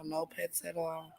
No pets at all.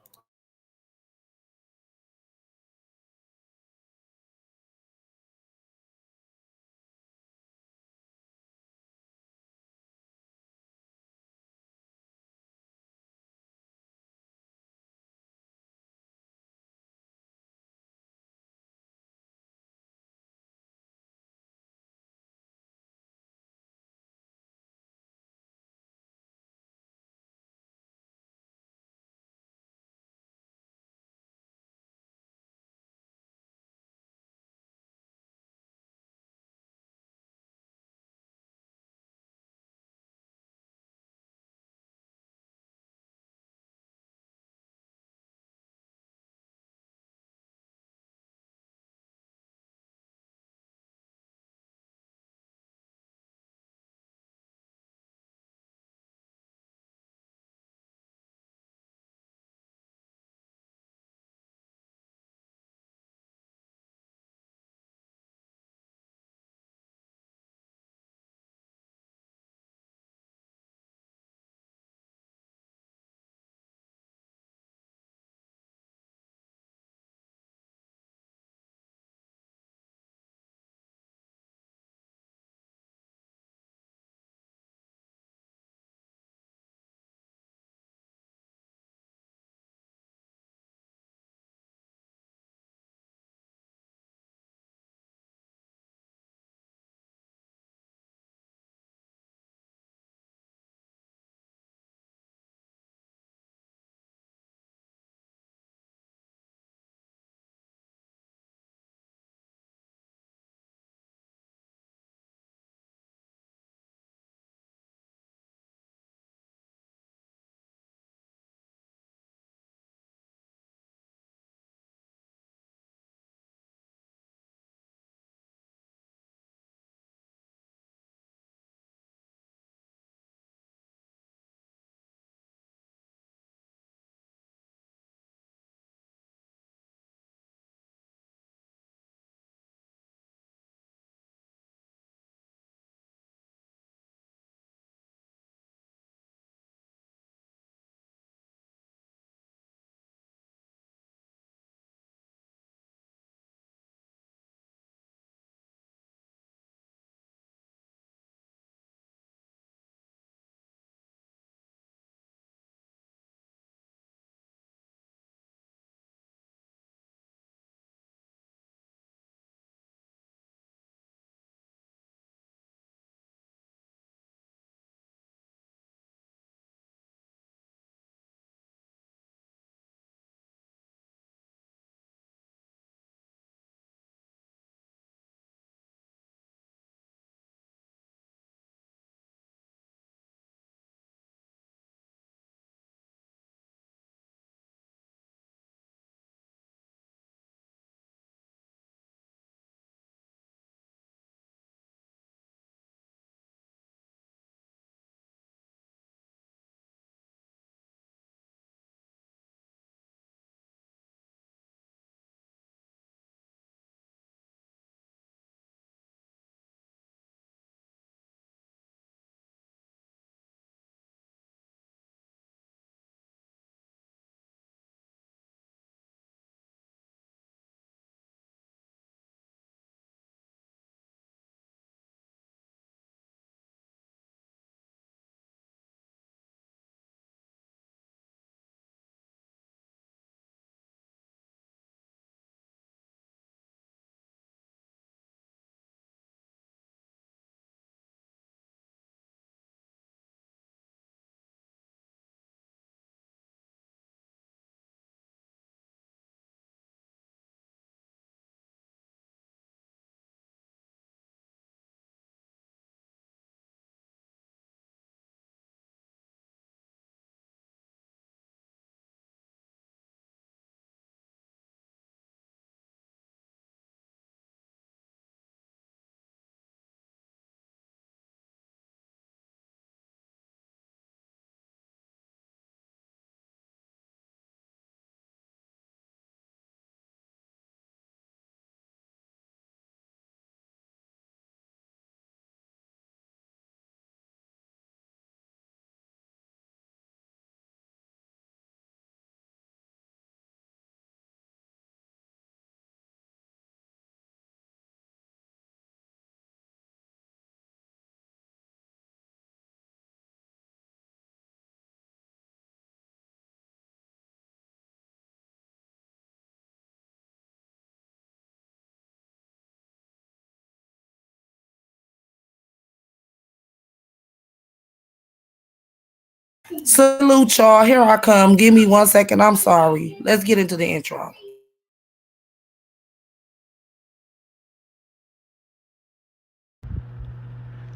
Salute y'all. Here I come. Give me 1 second. I'm sorry. Let's get into the intro.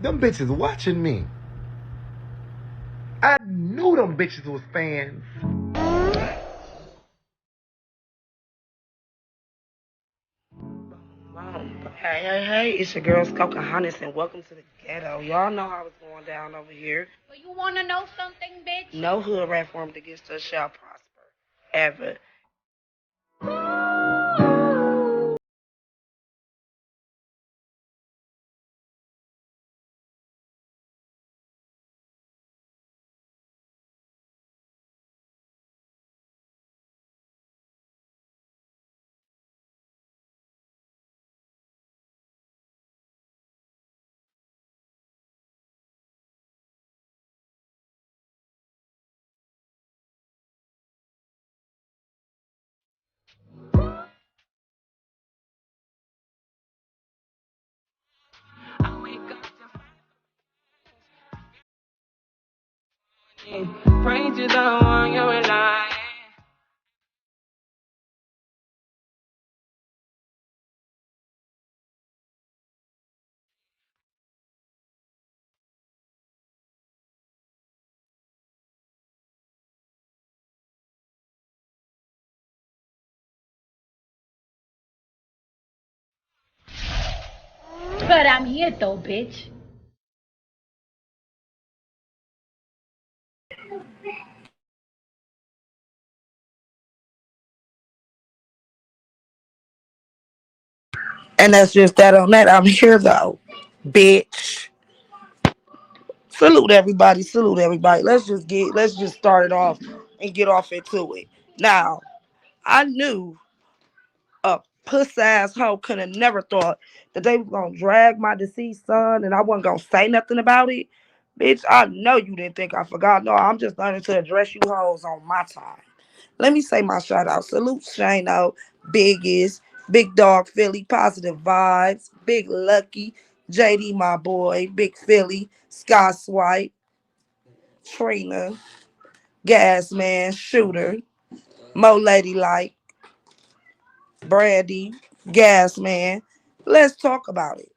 Them bitches watching me. I knew them bitches was fans. Hey, it's your girl Skokahontas and welcome to the ghetto. Y'all know how it's going down over here. But you wanna know something, bitch? No hood rat formed against us shall prosper. Ever. Pray to the one you're relying. But I'm here though, bitch. And that's just that on that. I'm here though. Bitch. Salute everybody. Salute everybody. Let's just start it off and get off into it. Now, I knew a puss ass hoe could have never thought that they was gonna drag my deceased son and I wasn't gonna say nothing about it. Bitch, I know you didn't think I forgot. No, I'm just learning to address you hoes on my time. Let me say my shout out. Salute Shano, Biggest, Big Dog Philly, Positive Vibes, Big Lucky, JD my boy, Big Philly, Sky Swipe, Trina, Gas Man, Shooter, Mo Ladylike, Brandy, Gas Man. Let's talk about it.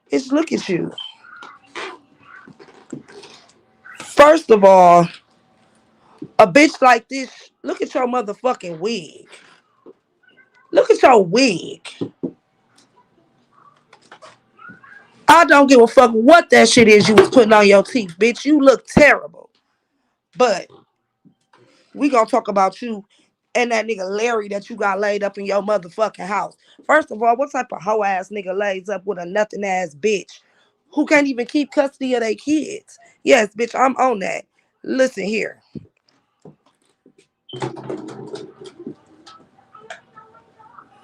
It's look at you. First of all, a bitch like this, look at your motherfucking wig. Look at your wig. I don't give a fuck what that shit is you was putting on your teeth, bitch. You look terrible. But we gonna talk about you and that nigga Larry that you got laid up in your motherfucking house. First of all, what type of hoe ass nigga lays up with a nothing ass bitch who can't even keep custody of their kids? Yes, bitch, I'm on that. Listen here.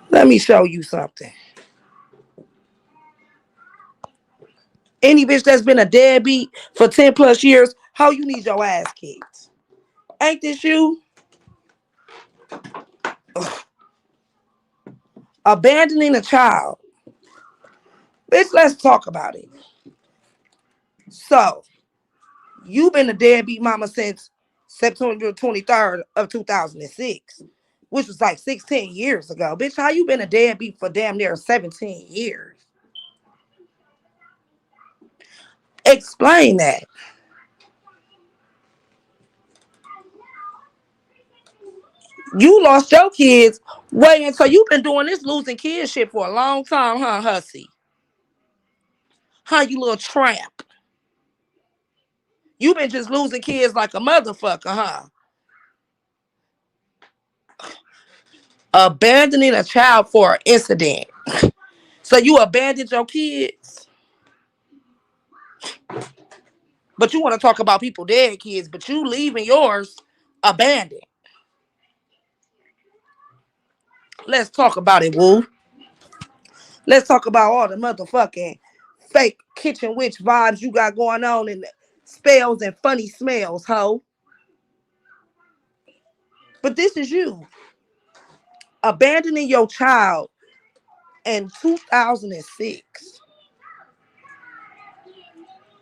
Let me show you something. Any bitch that's been a deadbeat for 10 plus years, how you need your ass kicked? Ain't this you? Abandoning a child. Bitch, let's talk about it. So, you've been a deadbeat mama since September 23rd of 2006, which was like 16 years ago. Bitch, how you been a deadbeat for damn near 17 years? Explain that. You lost your kids. Wait until you've been doing this losing kids shit for a long time, huh, hussy? Huh, you little tramp? You been just losing kids like a motherfucker, huh? Abandoning a child for an incident. So you abandoned your kids, but you want to talk about people dead kids, but you leaving yours abandoned. Let's talk about it, woo. Let's talk about all the motherfucking fake kitchen witch vibes you got going on and spells and funny smells, ho. But this is you abandoning your child in 2006.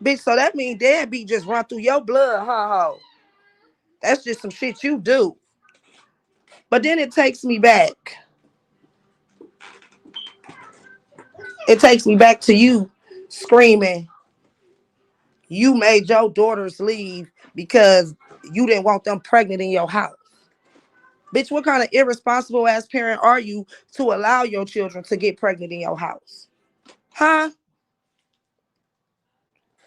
Bitch, so that mean deadbeat just run through your blood, huh, ho? That's just some shit you do. But then it takes me back. It takes me back to you screaming, you made your daughters leave because you didn't want them pregnant in your house. Bitch, what kind of irresponsible ass parent are you to allow your children to get pregnant in your house? Huh?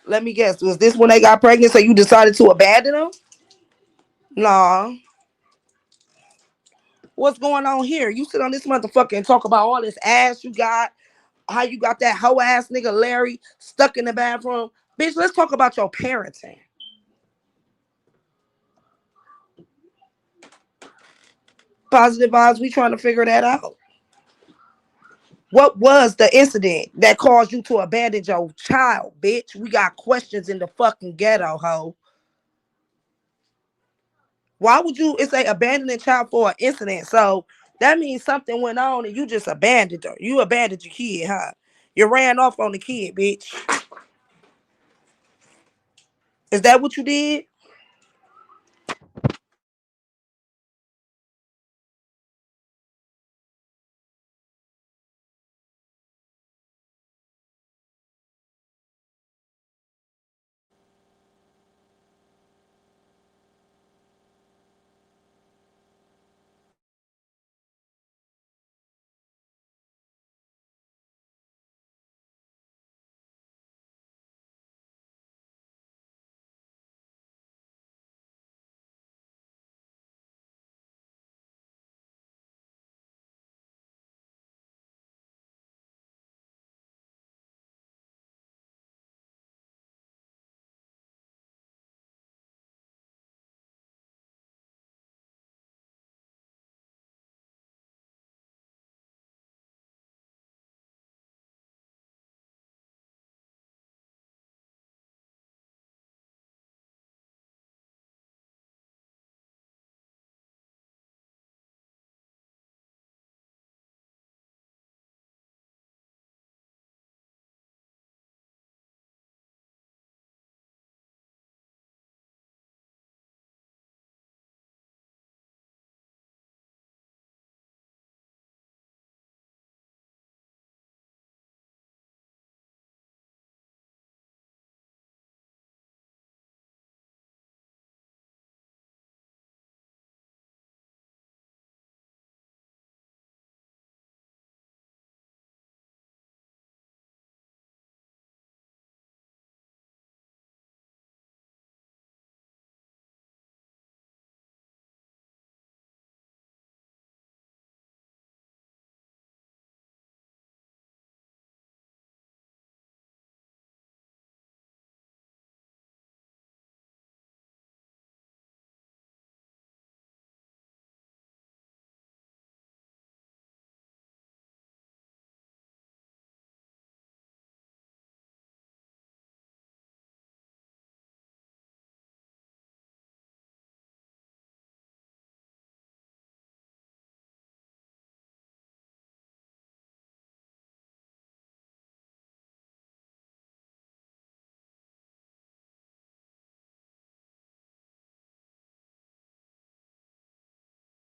Let me guess. Was this when they got pregnant so you decided to abandon them? Nah. What's going on here? You sit on this motherfucker and talk about all this ass you got, how you got that hoe ass nigga Larry stuck in the bathroom. Bitch, let's talk about your parenting. Positive vibes, we trying to figure that out. What was the incident that caused you to abandon your child, bitch? We got questions in the fucking ghetto, hoe. Why would you, it's a abandon a child for an incident? So that means something went on and you just abandoned her. You abandoned your kid, huh? You ran off on the kid, bitch. Is that what you did?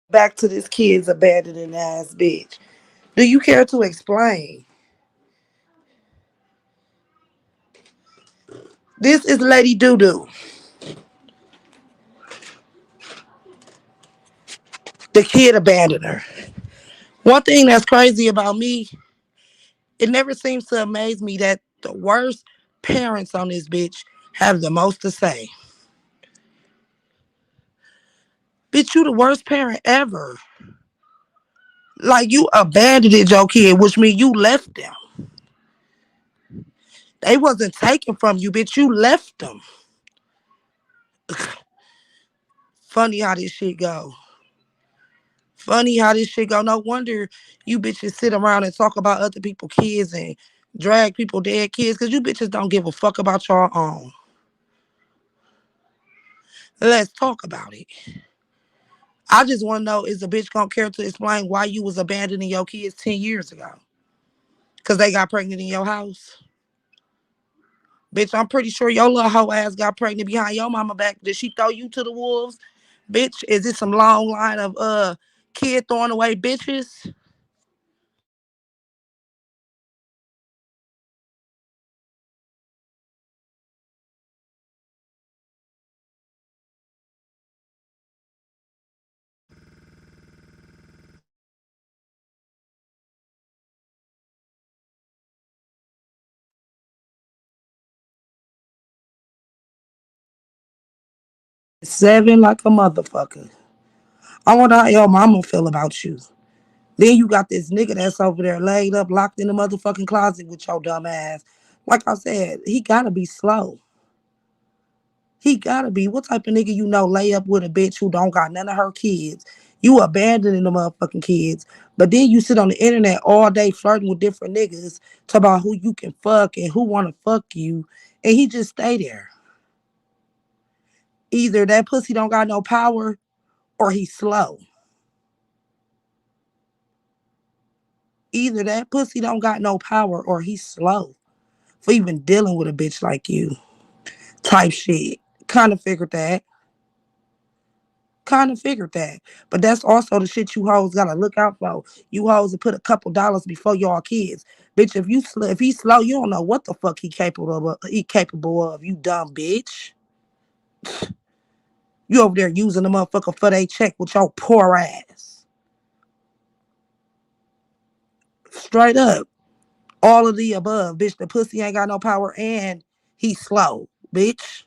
Back to this kid's abandoning ass bitch. Do you care to explain? This is Lady Doo Doo, the kid abandoner. One thing that's crazy about me, it never seems to amaze me that the worst parents on this bitch have the most to say. Bitch, you the worst parent ever. Like you abandoned your kid, which means you left them. They wasn't taken from you, bitch. You left them. Funny how this shit go. Funny how this shit go. No wonder you bitches sit around and talk about other people's kids and drag people dead kids because you bitches don't give a fuck about your own. Let's talk about it. I just want to know, is a bitch gonna care to explain why you was abandoning your kids 10 years ago? Because they got pregnant in your house? Bitch, I'm pretty sure your little hoe ass got pregnant behind your mama back. Did she throw you to the wolves? Bitch, is it some long line of kid throwing away bitches? 7 like a motherfucker. I wonder how your mama feel about you. Then you got this nigga that's over there laid up, locked in the motherfucking closet with your dumb ass. Like I said, he gotta be slow. He gotta be. What type of nigga you know lay up with a bitch who don't got none of her kids? You abandoning the motherfucking kids. But then you sit on the internet all day flirting with different niggas, talk about who you can fuck and who wanna fuck you. And he just stay there. Either that pussy don't got no power or he's slow. Either that pussy don't got no power or he's slow for even dealing with a bitch like you. Type shit. Kind of figured that. Kind of figured that. But that's also the shit you hoes gotta look out for. You hoes will put a couple dollars before y'all kids. Bitch, if he's slow, you don't know what the fuck he capable of. He capable of. You dumb bitch. You over there using the motherfucker for they check with your poor ass. Straight up. All of the above, bitch. The pussy ain't got no power and he's slow, bitch.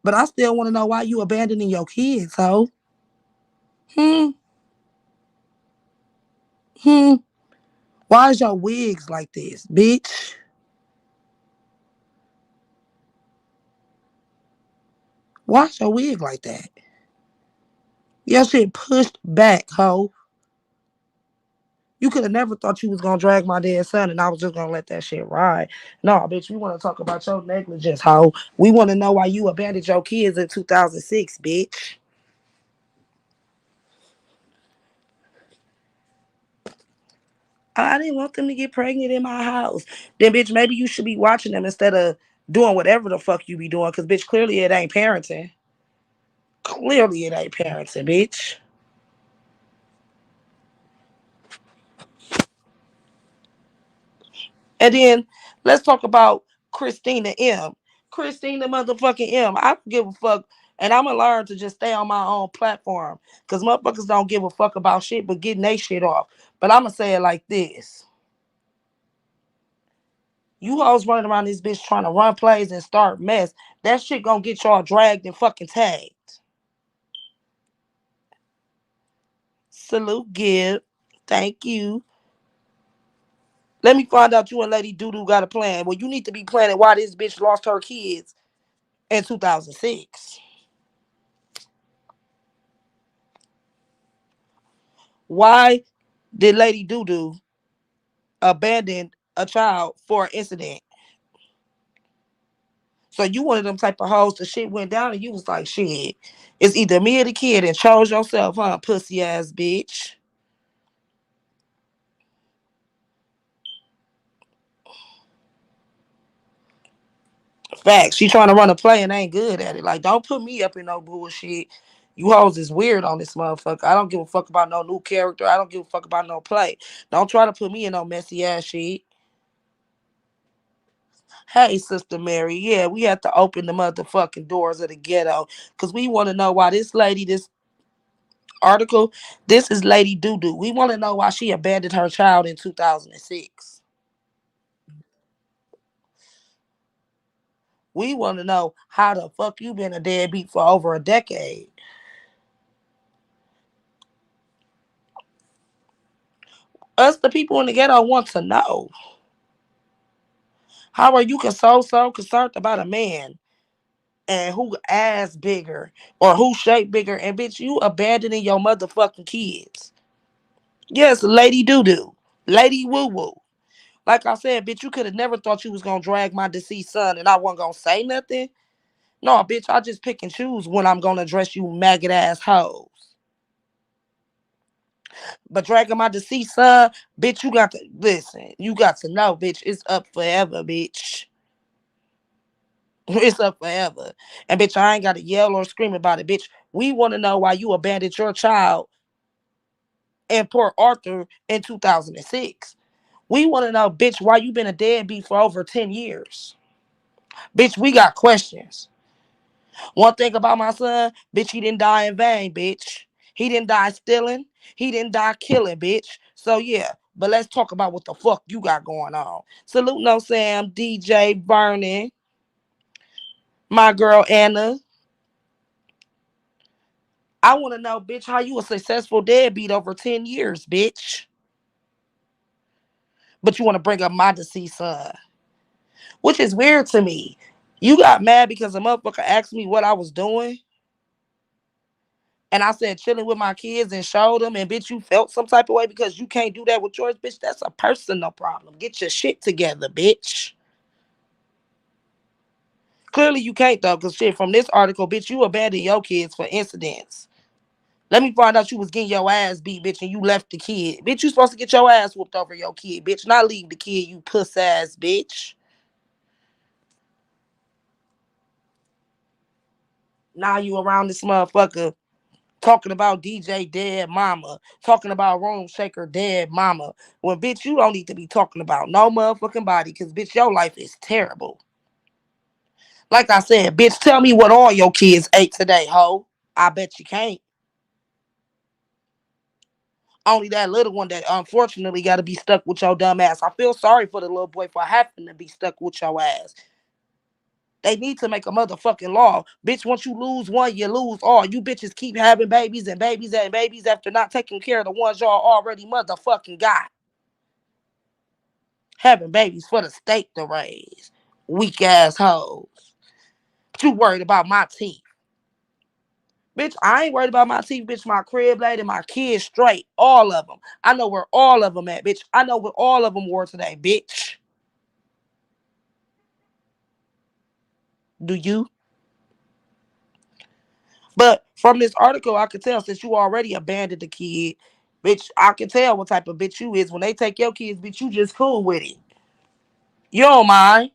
But I still want to know why you abandoning your kids, ho. Hmm. Hmm. Why is your wigs like this, bitch? Why is your wig like that? Your shit pushed back, ho. You could have never thought you was gonna drag my dead son and I was just gonna let that shit ride. No, bitch, we wanna talk about your negligence, ho. We wanna know why you abandoned your kids in 2006, bitch. I didn't want them to get pregnant in my house. Then, bitch, maybe you should be watching them instead of doing whatever the fuck you be doing. Cause, bitch, clearly it ain't parenting. Clearly it ain't parenting, bitch. And then let's talk about Christina M. Christina motherfucking M. I don't give a fuck. And I'm gonna learn to just stay on my own platform. Cause motherfuckers don't give a fuck about shit but getting they shit off. But I'm gonna say it like this. You hoes running around this bitch trying to run plays and start mess. That shit gonna get y'all dragged and fucking tagged. Salute, Gib. Thank you. Let me find out you and Lady Doodoo got a plan. Well, you need to be planning why this bitch lost her kids in 2006. Why did Lady Doodoo abandon a child for an incident? So you one of them type of hoes, the shit went down and you was like, shit, it's either me or the kid and chose yourself, huh, pussy ass bitch. Facts. She trying to run a play and ain't good at it. Like, don't put me up in no bullshit. You hoes is weird on this motherfucker. I don't give a fuck about no new character. I don't give a fuck about no play. Don't try to put me in no messy ass shit. Hey, Sister Mary. Yeah, we have to open the motherfucking doors of the ghetto. Cause we want to know why this lady, this article, this is Lady Doodoo. We want to know why she abandoned her child in 2006. We want to know how the fuck you been a deadbeat for over a decade. Us, the people in the ghetto, want to know. How are you so concerned about a man and who ass bigger or who shape bigger and bitch you abandoning your motherfucking kids? Yes, Lady Doo Doo, Lady Woo Woo. Like I said, bitch, you could have never thought you was gonna drag my deceased son and I wasn't gonna say nothing. No, bitch, I just pick and choose when I'm gonna address you maggot ass hoes. But dragging my deceased son, bitch, you got to listen. You got to know, bitch, it's up forever, bitch. It's up forever. And bitch, I ain't got to yell or scream about it, bitch. We want to know why you abandoned your child in Port Arthur in 2006. We want to know, bitch, why you been a deadbeat for over 10 years. Bitch, we got questions. One thing about my son, bitch, he didn't die in vain, bitch. He didn't die stealing. He didn't die killing, bitch. So yeah, but let's talk about what the fuck you got going on. Salute No Sam, DJ Vernon, my girl Anna. I want to know, bitch, how you a successful deadbeat over 10 years, bitch. But you want to bring up my deceased son, which is weird to me. You got mad because a motherfucker asked me what I was doing. And I said chilling with my kids and showed them, and bitch, you felt some type of way because you can't do that with yours, bitch. That's a personal problem. Get your shit together, bitch. Clearly you can't though, cause shit from this article, bitch, you abandoned your kids for incidents. Let me find out you was getting your ass beat, bitch, and you left the kid. Bitch, you supposed to get your ass whooped over your kid, bitch. Not leave the kid, you puss ass bitch. Now you around this motherfucker talking about DJ dead mama, talking about Room Shaker dead mama. When bitch, you don't need to be talking about no motherfucking body, cause bitch, your life is terrible. Like I said, bitch, tell me what all your kids ate today, ho. I bet you can't. Only that little one that unfortunately got to be stuck with your dumb ass. I feel sorry for the little boy for having to be stuck with your ass. They need to make a motherfucking law. Bitch, once you lose one, you lose all. You bitches keep having babies and babies and babies after not taking care of the ones y'all already motherfucking got. Having babies for the state to raise. Weak ass hoes. But you worried about my teeth. Bitch, I ain't worried about my teeth, bitch. My crib lady, my kids straight. All of them. I know where all of them at, bitch. I know what all of them wore today, bitch. Do you? But from this article, I could tell since you already abandoned the kid, bitch, I can tell what type of bitch you is. When they take your kids, bitch, you just cool with it. You don't mind.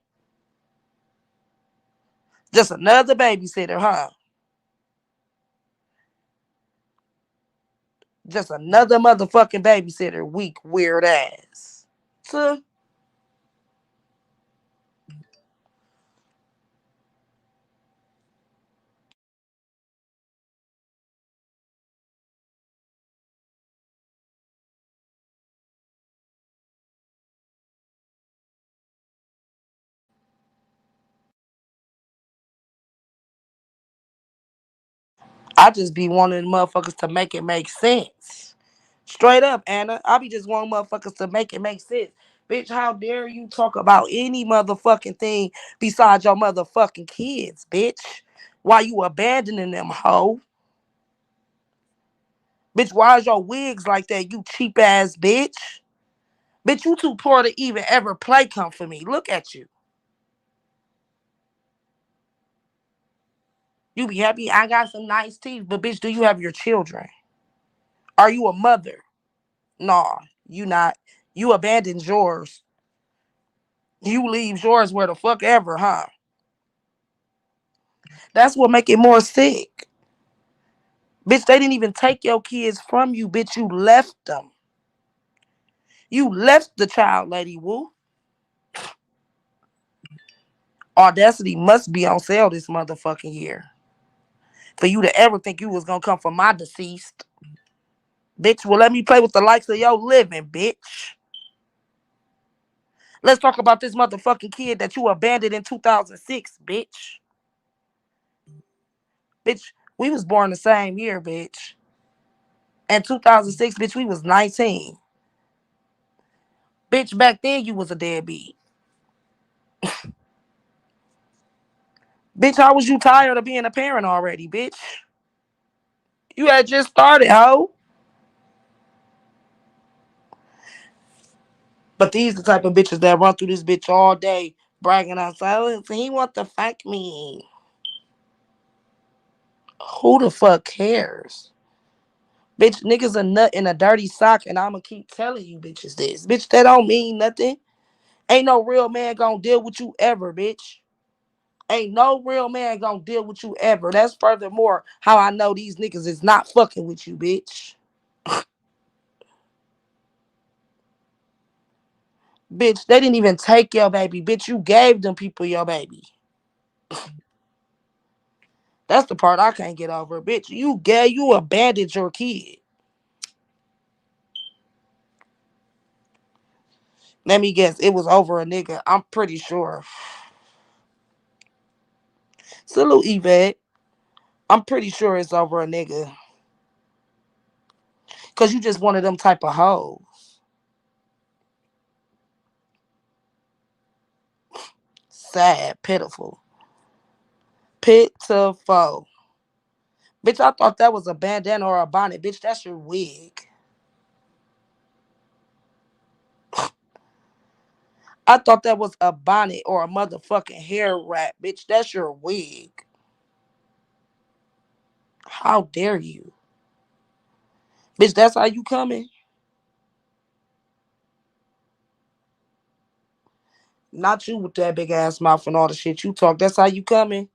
Just another babysitter, huh? Just another motherfucking babysitter, weak, weird ass. So, I just be wanting motherfuckers to make it make sense. Straight up, Anna. I be just wanting motherfuckers to make it make sense. Bitch, how dare you talk about any motherfucking thing besides your motherfucking kids, bitch? Why you abandoning them, hoe? Bitch, why is your wigs like that, you cheap ass bitch? Bitch, you too poor to even ever play come for me. Look at you. You be happy I got some nice teeth, but bitch, do you have your children? Are you a mother? Nah, you not. You abandoned yours. You leave yours where the fuck ever, huh? That's what make it more sick. Bitch, they didn't even take your kids from you, bitch. You left them. You left the child, Lady Woo. Audacity must be on sale this motherfucking year. For you to ever think you was gonna come for my deceased. Bitch, well, let me play with the likes of your living, bitch. Let's talk about this motherfucking kid that you abandoned in 2006, bitch. Bitch, we was born the same year, bitch. In 2006, bitch, we was 19. Bitch, back then you was a deadbeat. Bitch, how was you tired of being a parent already, bitch? You had just started, ho. But these the type of bitches that run through this bitch all day, bragging on silence. He want to fuck me. Who the fuck cares? Bitch, niggas a nut in a dirty sock, and I'ma keep telling you bitches this. Bitch, that don't mean nothing. Ain't no real man gonna deal with you ever, bitch. Ain't no real man gonna deal with you ever. That's furthermore how I know these niggas is not fucking with you, bitch. Bitch, they didn't even take your baby. Bitch, you gave them people your baby. That's the part I can't get over. Bitch, you abandoned your kid. Let me guess, it was over a nigga. I'm pretty sure. Salute Yvette. I'm pretty sure it's over a nigga. Cause you just one of them type of hoes. Sad, pitiful. Pitiful. Bitch, I thought that was a bandana or a bonnet. Bitch, that's your wig. I thought that was a bonnet or a motherfucking hair wrap. Bitch, that's your wig. How dare you? Bitch, that's how you coming? Not you with that big ass mouth and all the shit you talk. That's how you coming?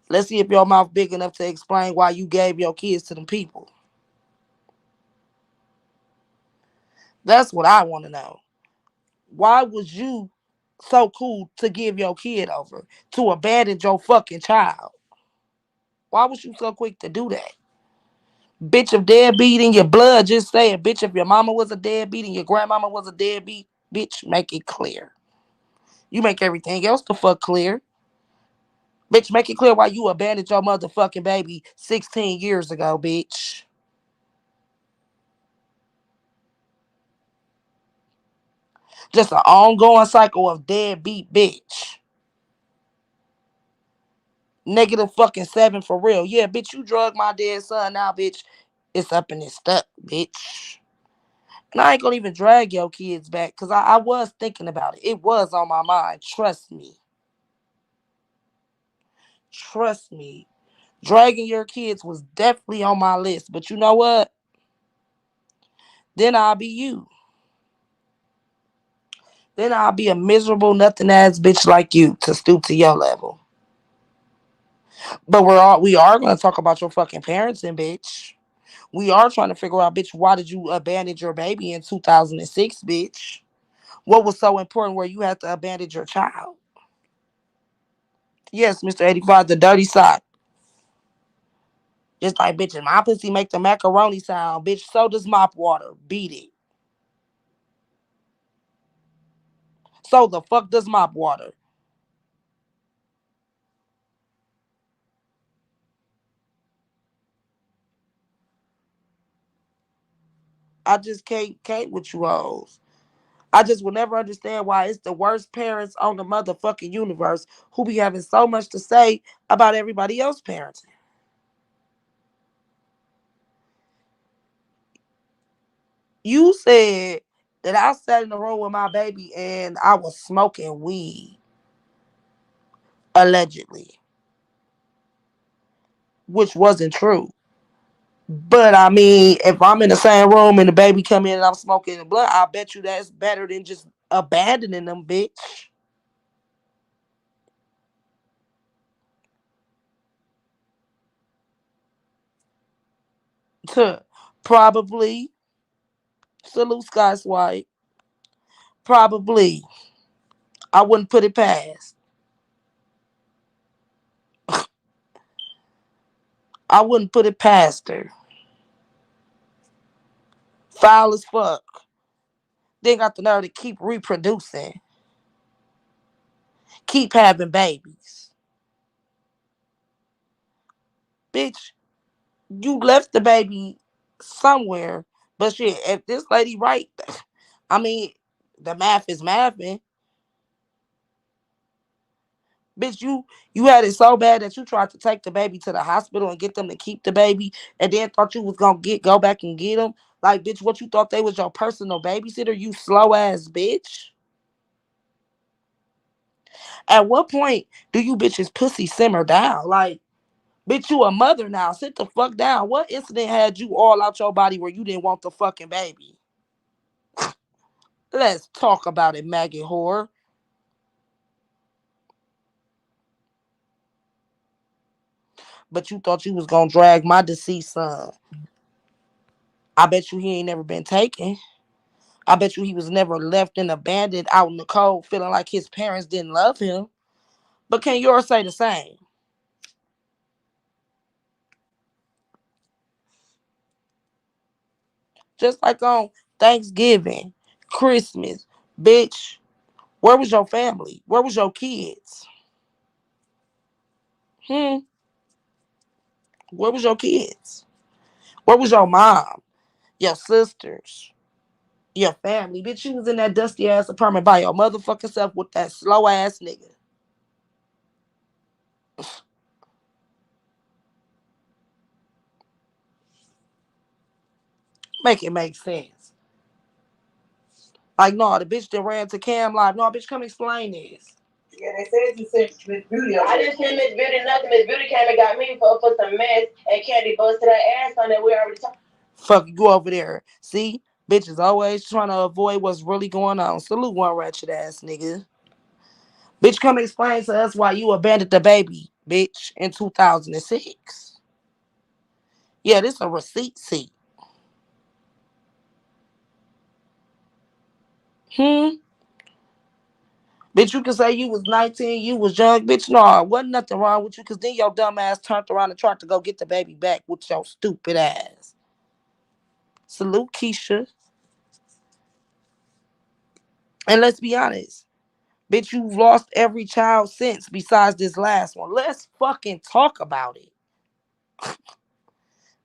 Let's see if your mouth big enough to explain why you gave your kids to them people. That's what I want to know. Why was you so cool to give your kid over? To abandon your fucking child? Why was you so quick to do that? Bitch, if deadbeat in your blood, just say it. Bitch, if your mama was a deadbeat and your grandmama was a deadbeat, bitch, make it clear. You make everything else the fuck clear. Bitch, make it clear why you abandoned your motherfucking baby 16 years ago, bitch. Just an ongoing cycle of deadbeat, bitch. Negative fucking 7 for real. Yeah, bitch, you drug my dead son. Now, bitch, it's up and it's stuck, bitch. And I ain't gonna even drag your kids back because I was thinking about it. It was on my mind. Trust me. Trust me. Dragging your kids was definitely on my list. But you know what? Then I'll be you. Then I'll be a miserable, nothing ass bitch like you to stoop to your level. But we are gonna talk about your fucking parenting, bitch. We are trying to figure out, bitch, why did you abandon your baby in 2006, bitch? What was so important where you had to abandon your child? Yes, Mr. 85, the dirty sock. Just like, bitch, my pussy make the macaroni sound, bitch. So does mop water. Beat it. So the fuck does mop water. I just can't with you hoes. I just will never understand why it's the worst parents on the motherfucking universe who be having so much to say about everybody else parenting. You said that I sat in the room with my baby and I was smoking weed, allegedly, which wasn't true. But I mean, if I'm in the same room and the baby come in and I'm smoking the blunt, I bet you that's better than just abandoning them, bitch. Tuh. Probably. Salute Sky Swipe. Probably. I wouldn't put it past. I wouldn't put it past her. Foul as fuck. They got the nerve to keep reproducing, keep having babies. Bitch, you left the baby somewhere. But shit, if this lady right, I mean, the math is mathing. Bitch, you had it so bad that you tried to take the baby to the hospital and get them to keep the baby, and then thought you was gonna go back and get them. Like, bitch, what you thought they was your personal babysitter? You slow ass bitch. At what point do you bitches pussy simmer down? Like, Bitch, you a mother now. Sit the fuck down. What incident had you all out your body where you didn't want the fucking baby? Let's talk about it, maggot whore. But you thought you was gonna drag my deceased son. I bet you he ain't never been taken. I bet you he was never left and abandoned out in the cold, feeling like his parents didn't love him. But can yours say the same? Just like on Thanksgiving, Christmas, bitch, where was your family? Where was your kids? Hmm? Where was your kids? Where was your mom? Your sisters? Your family? Bitch, you was in that dusty ass apartment by your motherfucking self with that slow ass nigga. Make it make sense. Like, no, the bitch that ran to Cam Live. No, bitch, come explain this. Yeah, they said you sent Miss Beauty. I didn't send Miss Beauty nothing. Miss Beauty came and got me for some mess, and Candy busted her ass on that. We already talked. Fuck you, go over there. See? Bitches always trying to avoid what's really going on. Salute one ratchet ass nigga. Bitch, come explain to us why you abandoned the baby, bitch, in 2006. Yeah, this a receipt seat. Hmm? Bitch, you can say you was 19, you was young. Bitch, no, wasn't nothing wrong with you because then your dumb ass turned around and tried to go get the baby back with your stupid ass. Salute, Keisha. And let's be honest. Bitch, you've lost every child since besides this last one. Let's fucking talk about it.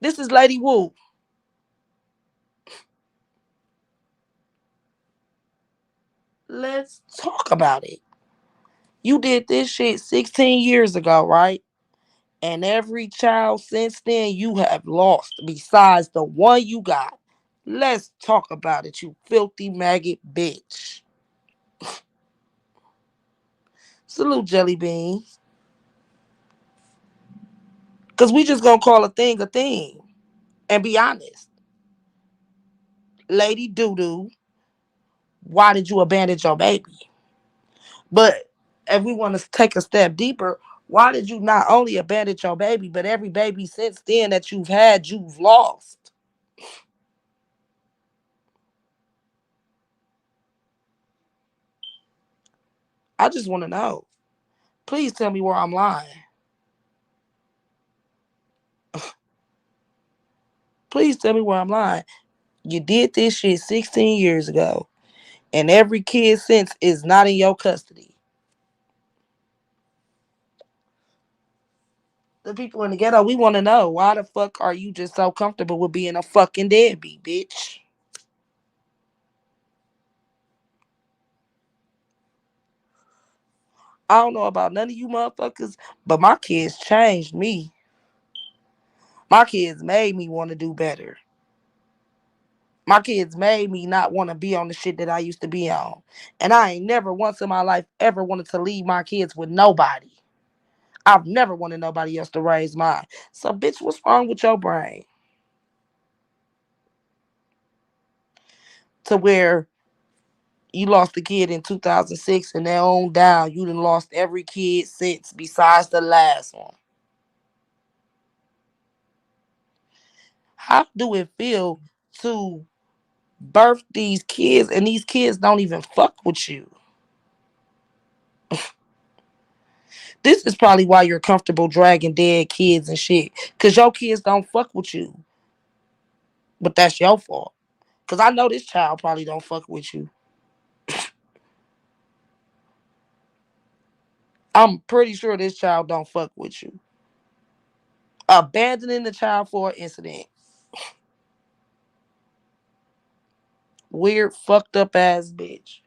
This is Lady Wu. Let's talk about it. You did this shit 16 years ago, right? And every child since then you have lost besides the one you got. Let's talk about it, you filthy maggot bitch. Salute, Jelly Bean. Because we just gonna call a thing a thing. And be honest. Lady Doodoo, why did you abandon your baby? But if we want to take a step deeper, why did you not only abandon your baby, but every baby since then that you've had, you've lost? I just want to know. Please tell me where I'm lying. Please tell me where I'm lying. You did this shit 16 years ago, and every kid since is not in your custody. The people in the ghetto, we want to know why the fuck are you just so comfortable with being a fucking deadbeat, bitch? I don't know about none of you motherfuckers, but my kids changed me. My kids made me want to do better. My kids made me not want to be on the shit that I used to be on. And I ain't never once in my life ever wanted to leave my kids with nobody. I've never wanted nobody else to raise mine. So, bitch, what's wrong with your brain? To where you lost a kid in 2006 and then on down, you done lost every kid since besides the last one. How do it feel to birth these kids and these kids don't even fuck with you? This is probably why you're comfortable dragging dead kids and shit. Cause your kids don't fuck with you. But that's your fault. Cause I know this child probably don't fuck with you. I'm pretty sure this child don't fuck with you. Abandoning the child for an incident. Weird, fucked up ass bitch.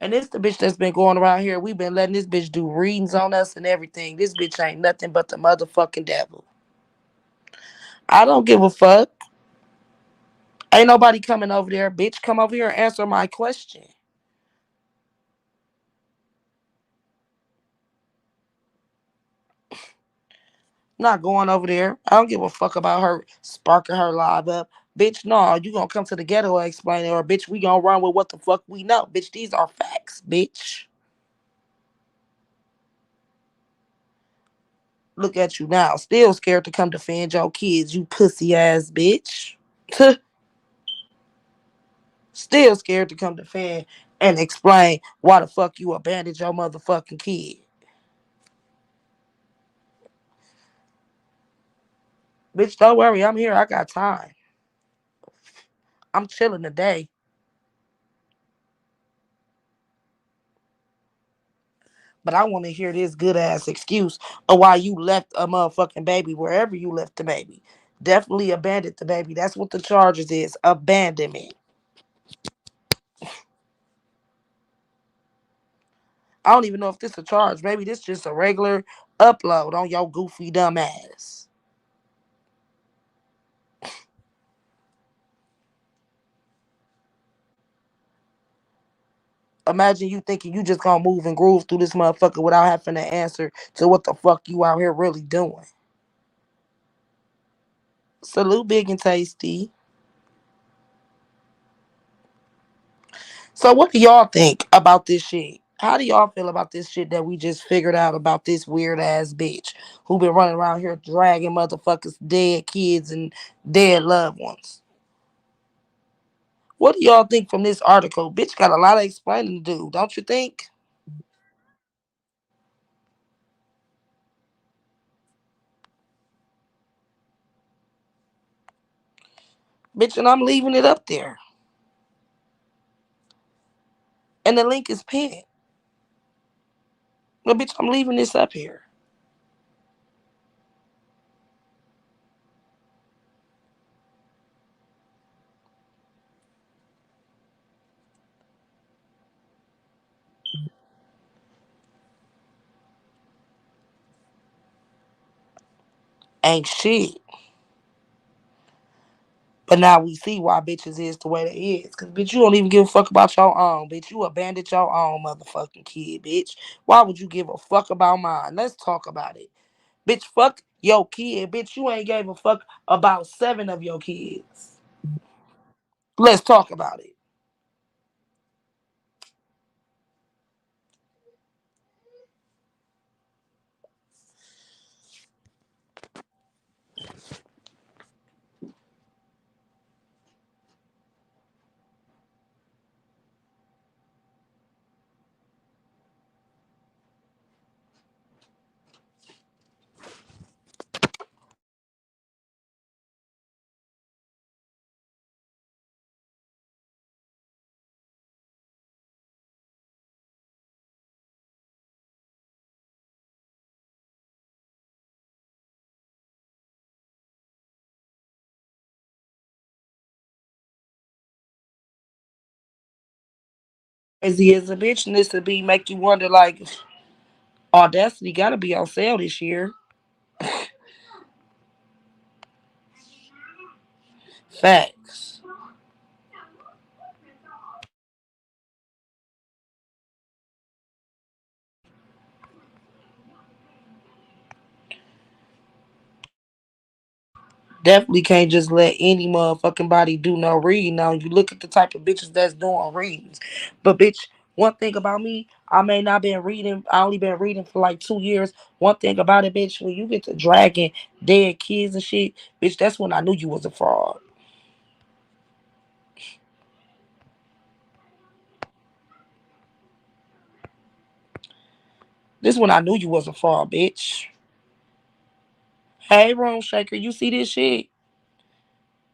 And this the bitch that's been going around here. We've been letting this bitch do readings on us and everything. This bitch ain't nothing but the motherfucking devil. I don't give a fuck. Ain't nobody coming over there. Bitch, come over here and answer my question. Not going over there. I don't give a fuck about her sparking her live up. Bitch, no, you gonna come to the ghetto and explain it, or bitch, we gonna run with what the fuck we know. Bitch, these are facts, bitch. Look at you now, still scared to come defend your kids, you pussy ass bitch. Still scared to come defend and explain why the fuck you abandoned your motherfucking kid. Bitch, don't worry, I'm here. I got time. I'm chilling today. But I want to hear this good ass excuse of why you left a motherfucking baby wherever you left the baby. Definitely abandoned the baby. That's what the charges is. Abandonment. I don't even know if this a charge. Maybe this just a regular upload on your goofy dumb ass. Imagine you thinking you just gonna move and groove through this motherfucker without having to answer to what the fuck you out here really doing. Salute, big and tasty. So what do y'all think about this shit? How do y'all feel about this shit that we just figured out about this weird ass bitch who been running around here dragging motherfuckers dead kids and dead loved ones? What do y'all think from this article? Bitch got a lot of explaining to do, don't you think? Bitch, and I'm leaving it up there. And the link is pinned. But bitch, I'm leaving this up here. Ain't shit. But now we see why bitches is the way they is. Cause bitch, you don't even give a fuck about your own. Bitch, you abandoned your own motherfucking kid, bitch. Why would you give a fuck about mine? Let's talk about it. Bitch, fuck your kid. Bitch, you ain't gave a fuck about 7 of your kids. Let's talk about it. Crazy as a bitch, and this would be make you wonder like Audacity gotta be on sale this year. Facts. Definitely can't just let any motherfucking body do no reading. Now you look at the type of bitches that's doing readings. But bitch, one thing about me, I may not been reading. I only been reading for like 2 years. One thing about it, bitch, when you get to dragging dead kids and shit, bitch, that's when I knew you was a fraud. This when I knew you was a fraud, bitch. Hey, Room Shaker, you see this shit?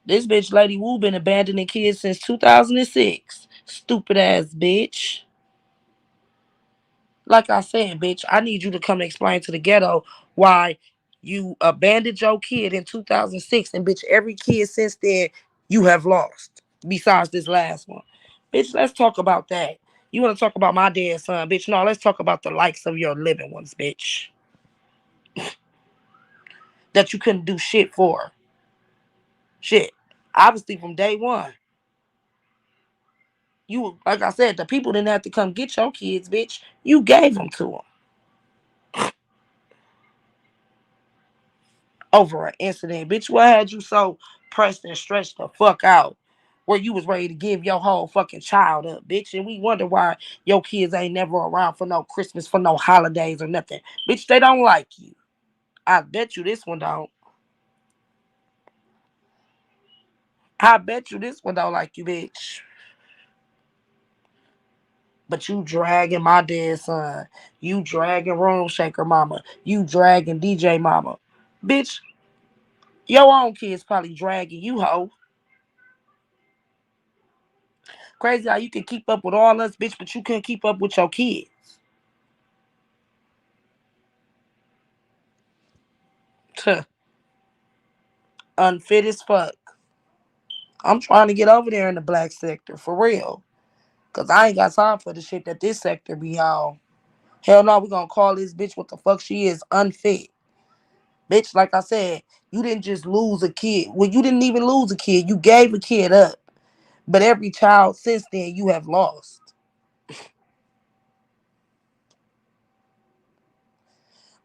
This bitch, Lady Wu, been abandoning kids since 2006. Stupid ass bitch. Like I said, bitch, I need you to come explain to the ghetto why you abandoned your kid in 2006 and bitch, every kid since then you have lost besides this last one. Bitch, let's talk about that. You want to talk about my dead son, bitch? No, let's talk about the likes of your living ones, bitch, that you couldn't do shit for. Shit. Obviously, from day one, you, like I said, the people didn't have to come get your kids, bitch. You gave them to them. over an incident. Bitch, what had you so pressed and stretched the fuck out where you was ready to give your whole fucking child up, bitch? And we wonder why your kids ain't never around for no Christmas, for no holidays or nothing. Bitch, they don't like you. I bet you this one don't. I bet you this one don't like you, bitch. But you dragging my dead son. You dragging Room Shaker mama. You dragging DJ mama. Bitch, your own kids probably dragging you, hoe. Crazy how you can keep up with all us, bitch, but you couldn't keep up with your kids. Tuh. Unfit as fuck. I'm trying to get over there in the black sector, for real. Cause I ain't got time for the shit that this sector be on. Hell no, we gonna call this bitch what the fuck she is, unfit. Bitch, like I said, you didn't just lose a kid. Well, you didn't even lose a kid. You gave a kid up. But every child since then you have lost.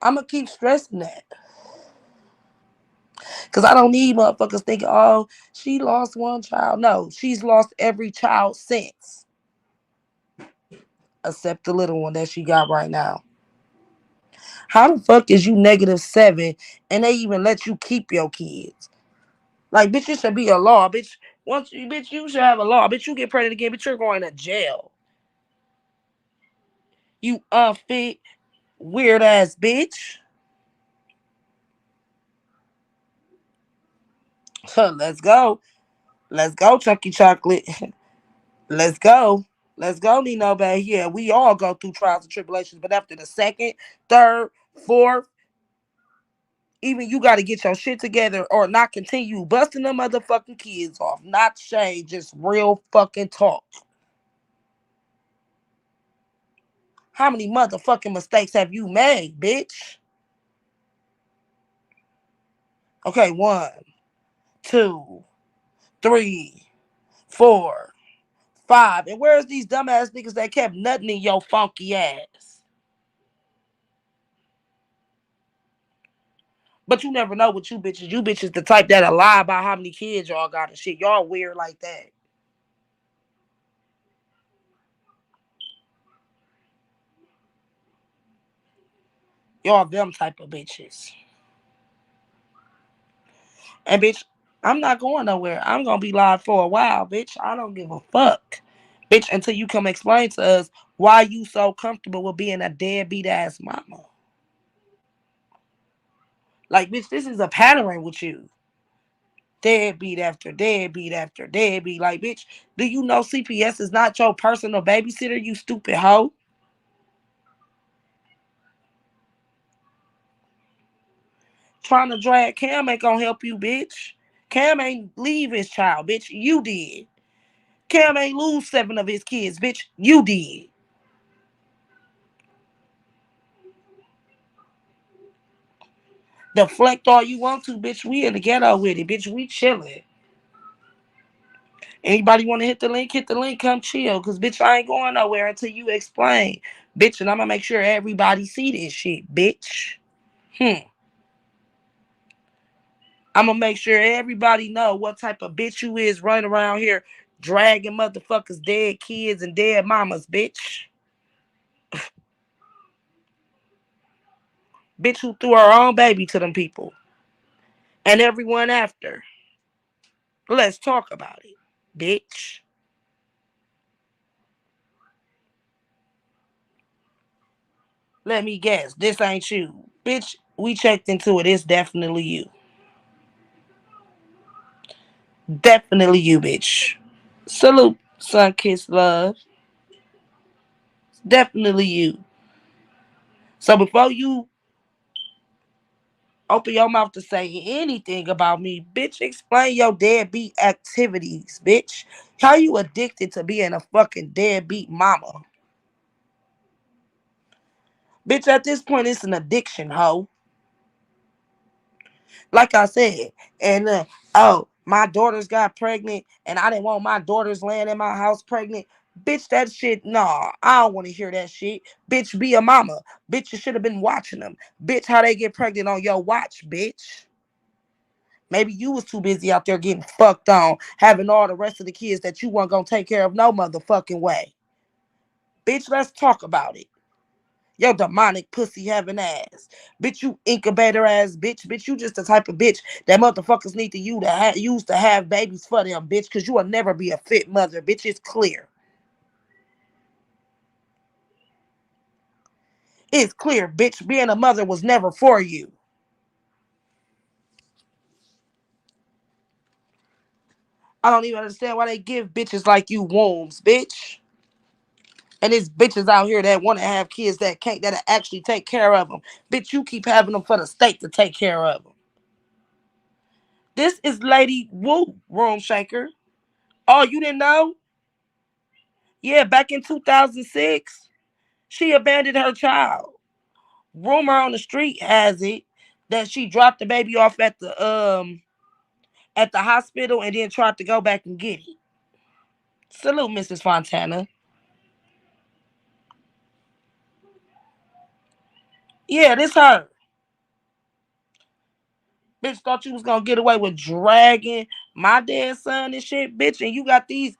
I'ma keep stressing that. Cause I don't need motherfuckers thinking, oh, she lost one child. No, she's lost every child since. Except the little one that she got right now. How the fuck is you -7 and they even let you keep your kids? Like, bitch, it should be a law, bitch. Once you, bitch, you should have a law. Bitch, you get pregnant again, bitch, you're going to jail. You unfit, weird ass bitch. Let's go. Let's go, Chucky Chocolate. Let's go. Let's go, Nino Bay. Yeah, we all go through trials and tribulations, but after the second, third, fourth, even you got to get your shit together or not continue busting them motherfucking kids off. Not shade, just real fucking talk. How many motherfucking mistakes have you made, bitch? Okay, 1, 2, 3, 4, 5. And where's these dumbass niggas that kept nutting in your funky ass? But you never know what you bitches. You bitches the type that'll lie about how many kids y'all got and shit. Y'all weird like that. Y'all them type of bitches. And bitch, I'm not going nowhere. I'm gonna be live for a while, bitch. I don't give a fuck. Bitch, until you come explain to us why you so comfortable with being a deadbeat ass mama. Like, bitch, this is a pattern with you. Deadbeat after deadbeat after deadbeat. Like, bitch, do you know CPS is not your personal babysitter, you stupid hoe? Trying to drag Cam ain't gonna help you, bitch. Cam ain't leave his child, bitch. You did. Cam ain't lose 7 of his kids, bitch. You did. Deflect all you want to, bitch. We in the ghetto with it, bitch. We chilling. Anybody want to hit the link? Hit the link. Come chill, cause bitch, I ain't going nowhere until you explain, bitch. And I'm gonna make sure everybody see this shit, bitch. Hmm. I'm gonna make sure everybody know what type of bitch you is running around here dragging motherfuckers dead kids and dead mamas, bitch. Bitch who threw her own baby to them people and everyone after. Let's talk about it, bitch. Let me guess, this ain't you, bitch. We checked into it. It's definitely you. Definitely you, bitch. Salute, sun kiss love. Definitely you. So before you open your mouth to say anything about me, bitch, explain your deadbeat activities, bitch. How you addicted to being a fucking deadbeat mama? Bitch, at this point, it's an addiction, hoe. Like I said, and oh, my daughters got pregnant, and I didn't want my daughters laying in my house pregnant. Bitch, that shit, nah, I don't want to hear that shit. Bitch, be a mama. Bitch, you should have been watching them. Bitch, how they get pregnant on your watch, bitch. Maybe you was too busy out there getting fucked on, having all the rest of the kids that you weren't gonna take care of no motherfucking way. Bitch, let's talk about it. Yo demonic pussy having ass. Bitch, you incubator ass bitch. Bitch, you just the type of bitch that motherfuckers need to use to have babies for them, bitch, because you will never be a fit mother. Bitch, it's clear. It's clear, bitch. Being a mother was never for you. I don't even understand why they give bitches like you wombs, bitch. And it's bitches out here that want to have kids that can't, that actually take care of them. Bitch, you keep having them for the state to take care of them. This is Lady Woo, Room Shaker. Oh, you didn't know? Yeah, back in 2006, she abandoned her child. Rumor on the street has it that she dropped the baby off at the hospital and then tried to go back and get it. Salute, Mrs. Fontana. Yeah, this her. Bitch thought you was gonna get away with dragging my dead son and shit, bitch, and you got these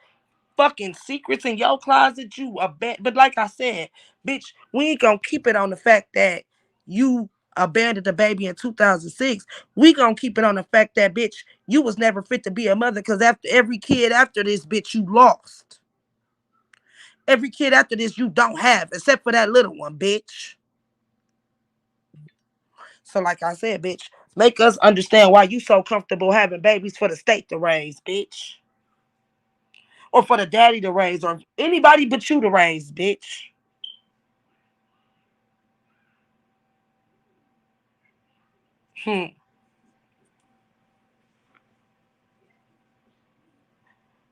fucking secrets in your closet. You but like I said, bitch, we ain't gonna keep it on the fact that you abandoned the baby in 2006. We gonna keep it on the fact that, bitch, you was never fit to be a mother, because after every kid after this, bitch, you lost. Every kid after this you don't have, except for that little one, bitch. So like I said, bitch, make us understand why you so comfortable having babies for the state to raise, bitch. Or for the daddy to raise, or anybody but you to raise, bitch. Hmm.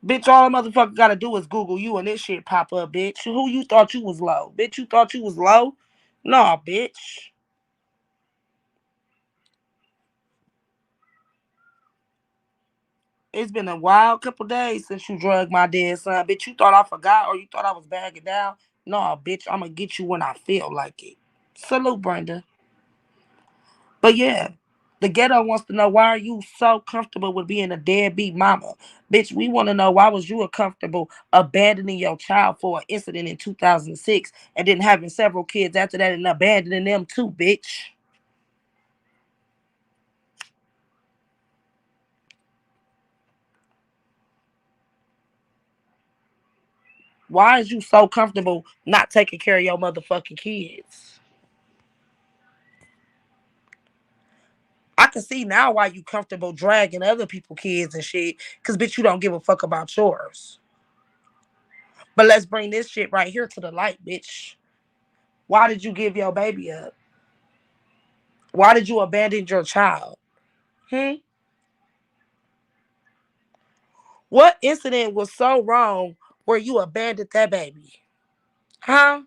Bitch, all a motherfucker gotta do is Google you and this shit pop up, bitch. Who you thought you was low? Bitch, you thought you was low? Nah, bitch. It's been a wild couple days since you drugged my dead son. Bitch, you thought I forgot or you thought I was bagging down? Nah, bitch, I'ma get you when I feel like it. Salute, Brenda. But yeah, the ghetto wants to know, why are you so comfortable with being a deadbeat mama? Bitch, we want to know, why was you comfortable abandoning your child for an incident in 2006 and then having several kids after that and abandoning them too, bitch? Why is you so comfortable not taking care of your motherfucking kids? I can see now why you comfortable dragging other people's kids and shit, because bitch, you don't give a fuck about yours. But let's bring this shit right here to the light, bitch. Why did you give your baby up? Why did you abandon your child? Hmm? What incident was so wrong where you abandoned that baby? Huh?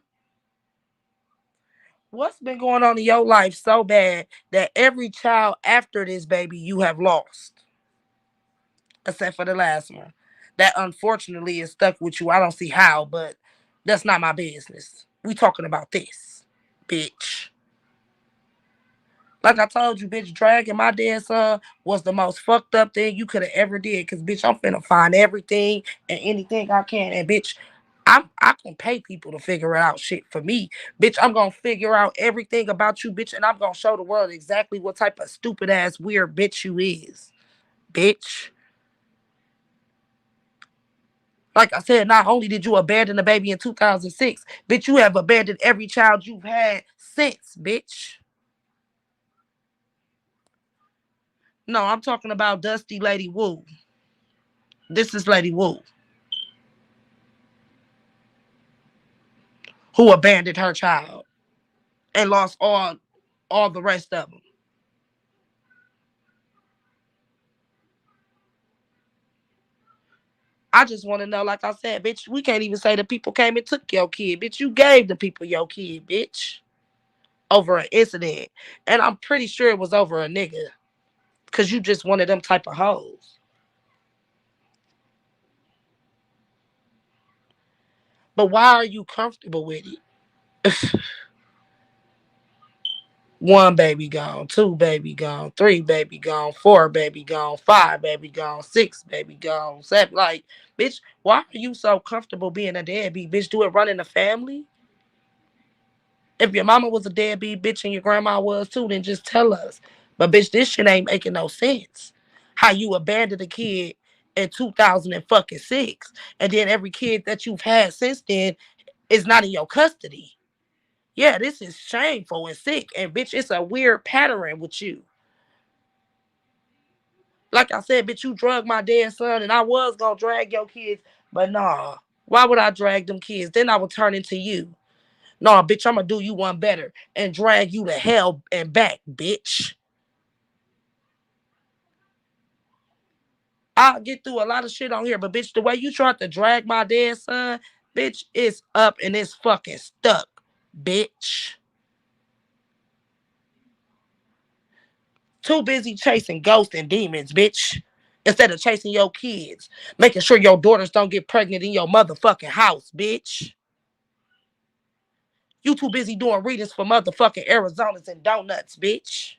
What's been going on in your life so bad that every child after this baby you have lost? Except for the last one. That unfortunately is stuck with you. I don't see how, but that's not my business. We talking about this, bitch. Like I told you, bitch, dragging my dead son was the most fucked up thing you could have ever did. Cause bitch, I'm finna find everything and anything I can. And bitch, I can pay people to figure out shit for me. Bitch, I'm gonna figure out everything about you, bitch, and I'm gonna show the world exactly what type of stupid ass weird bitch you is. Bitch. Like I said, not only did you abandon the baby in 2006, bitch, you have abandoned every child you've had since, bitch. No, I'm talking about Dusty Lady Woo. This is Lady Woo, who abandoned her child and lost all the rest of them. I just want to know, like I said, bitch, we can't even say the people came and took your kid. Bitch, you gave the people your kid, bitch, over an incident. And I'm pretty sure it was over a nigga. Cause you just one of them type of hoes. But why are you comfortable with it? One baby gone, two baby gone, three baby gone, four baby gone, five baby gone, six baby gone, seven. Like, bitch, why are you so comfortable being a deadbeat? Bitch, do it running the family? If your mama was a deadbeat bitch and your grandma was too, then just tell us. But bitch, this shit ain't making no sense. How you abandoned a kid in 2006, and then every kid that you've had since then is not in your custody. Yeah, this is shameful and sick. And bitch, it's a weird pattern with you. Like I said, bitch, you drug my dead son, and I was gonna drag your kids, but nah. Why would I drag them kids? Then I would turn into you. Nah, bitch, I'm gonna do you one better and drag you to hell and back, bitch. I'll get through a lot of shit on here, but bitch, the way you tried to drag my dead son, bitch, it's up and it's fucking stuck, bitch. Too busy chasing ghosts and demons, bitch. Instead of chasing your kids, making sure your daughters don't get pregnant in your motherfucking house, bitch. You too busy doing readings for motherfucking Arizonas and donuts, bitch.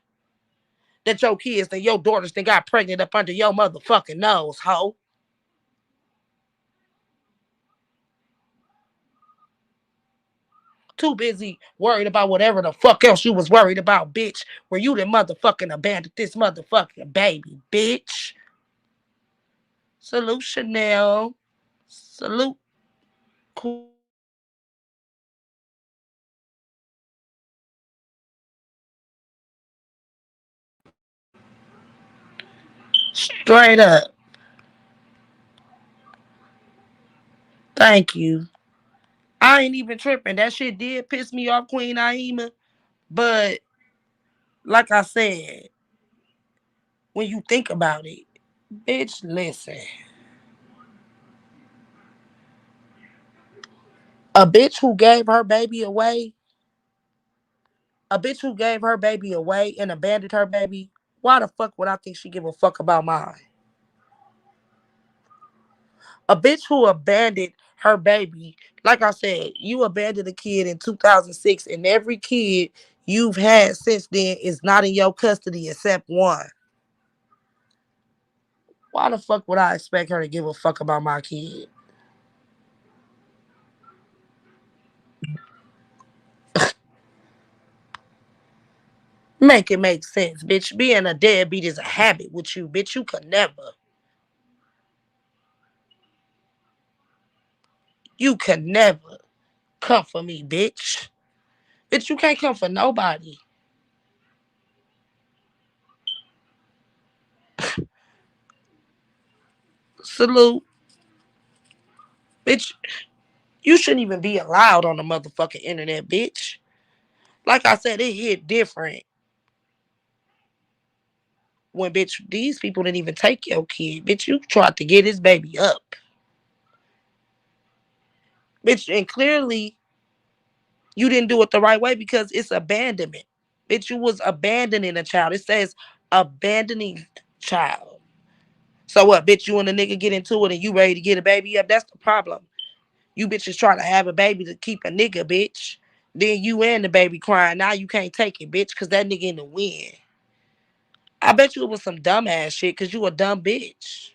That your kids and your daughters then got pregnant up under your motherfucking nose, hoe. Too busy worried about whatever the fuck else you was worried about, bitch. Where you done motherfucking abandoned this motherfucking baby, bitch. Salute Chanel. Salute straight up. Thank you. I ain't even tripping. That shit did piss me off, Queen Naima. But like I said, when you think about it, bitch, listen. A bitch who gave her baby away, a bitch who gave her baby away and abandoned her baby, why the fuck would I think she give a fuck about mine? A bitch who abandoned her baby, like I said, you abandoned a kid in 2006, and every kid you've had since then is not in your custody except one. Why the fuck would I expect her to give a fuck about my kid? Make it make sense, bitch. Being a deadbeat is a habit with you, bitch. You could never. You could never come for me, bitch. Bitch, you can't come for nobody. Salute. Bitch, you shouldn't even be allowed on the motherfucking internet, bitch. Like I said, it hit different when, bitch, these people didn't even take your kid. Bitch, you tried to get his baby up. Bitch, and clearly you didn't do it the right way because it's abandonment. Bitch, you was abandoning a child. It says abandoning child. So what, bitch, you and the nigga get into it and you ready to get a baby up? That's the problem. You bitches trying to have a baby to keep a nigga, bitch. Then you and the baby crying. Now you can't take it, bitch, because that nigga in the wind. I bet you it was some dumbass shit because you a dumb bitch.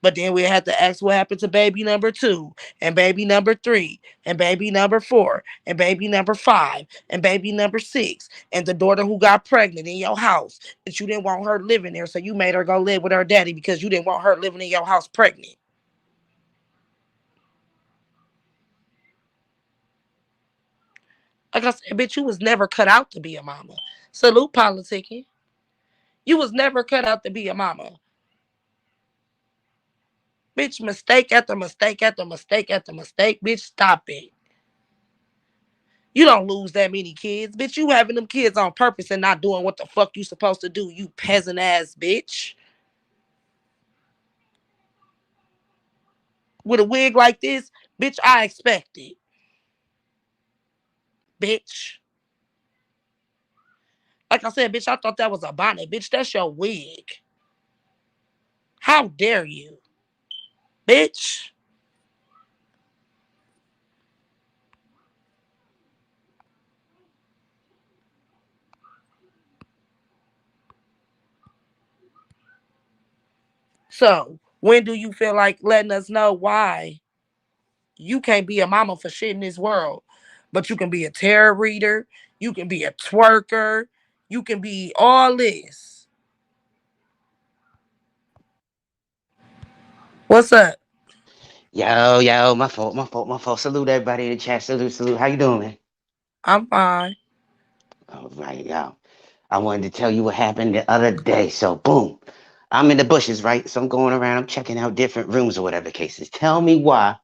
But then we had to ask what happened to baby number two, and baby number three, and baby number four, and baby number five, and baby number six, and the daughter who got pregnant in your house that you didn't want her living there, so you made her go live with her daddy because you didn't want her living in your house pregnant. Like I said, bitch, you was never cut out to be a mama. Salute politicking. You was never cut out to be a mama. Bitch, mistake after mistake after mistake after mistake. Bitch, stop it. You don't lose that many kids. Bitch, you having them kids on purpose and not doing what the fuck you supposed to do, you peasant ass bitch. With a wig like this, bitch, I expect it. Bitch. Like I said, bitch, I thought that was a bonnet. Bitch, that's your wig. How dare you? Bitch. So when do you feel like letting us know why you can't be a mama for shit in this world, but you can be a tarot reader, you can be a twerker, you can be all this. What's up? Yo, my fault. Salute everybody in the chat. Salute. How you doing, man? I'm fine. All right, yo. I wanted to tell you what happened the other day. So, boom. I'm in the bushes, right? So I'm going around, I'm checking out different rooms or whatever the case is. Tell me why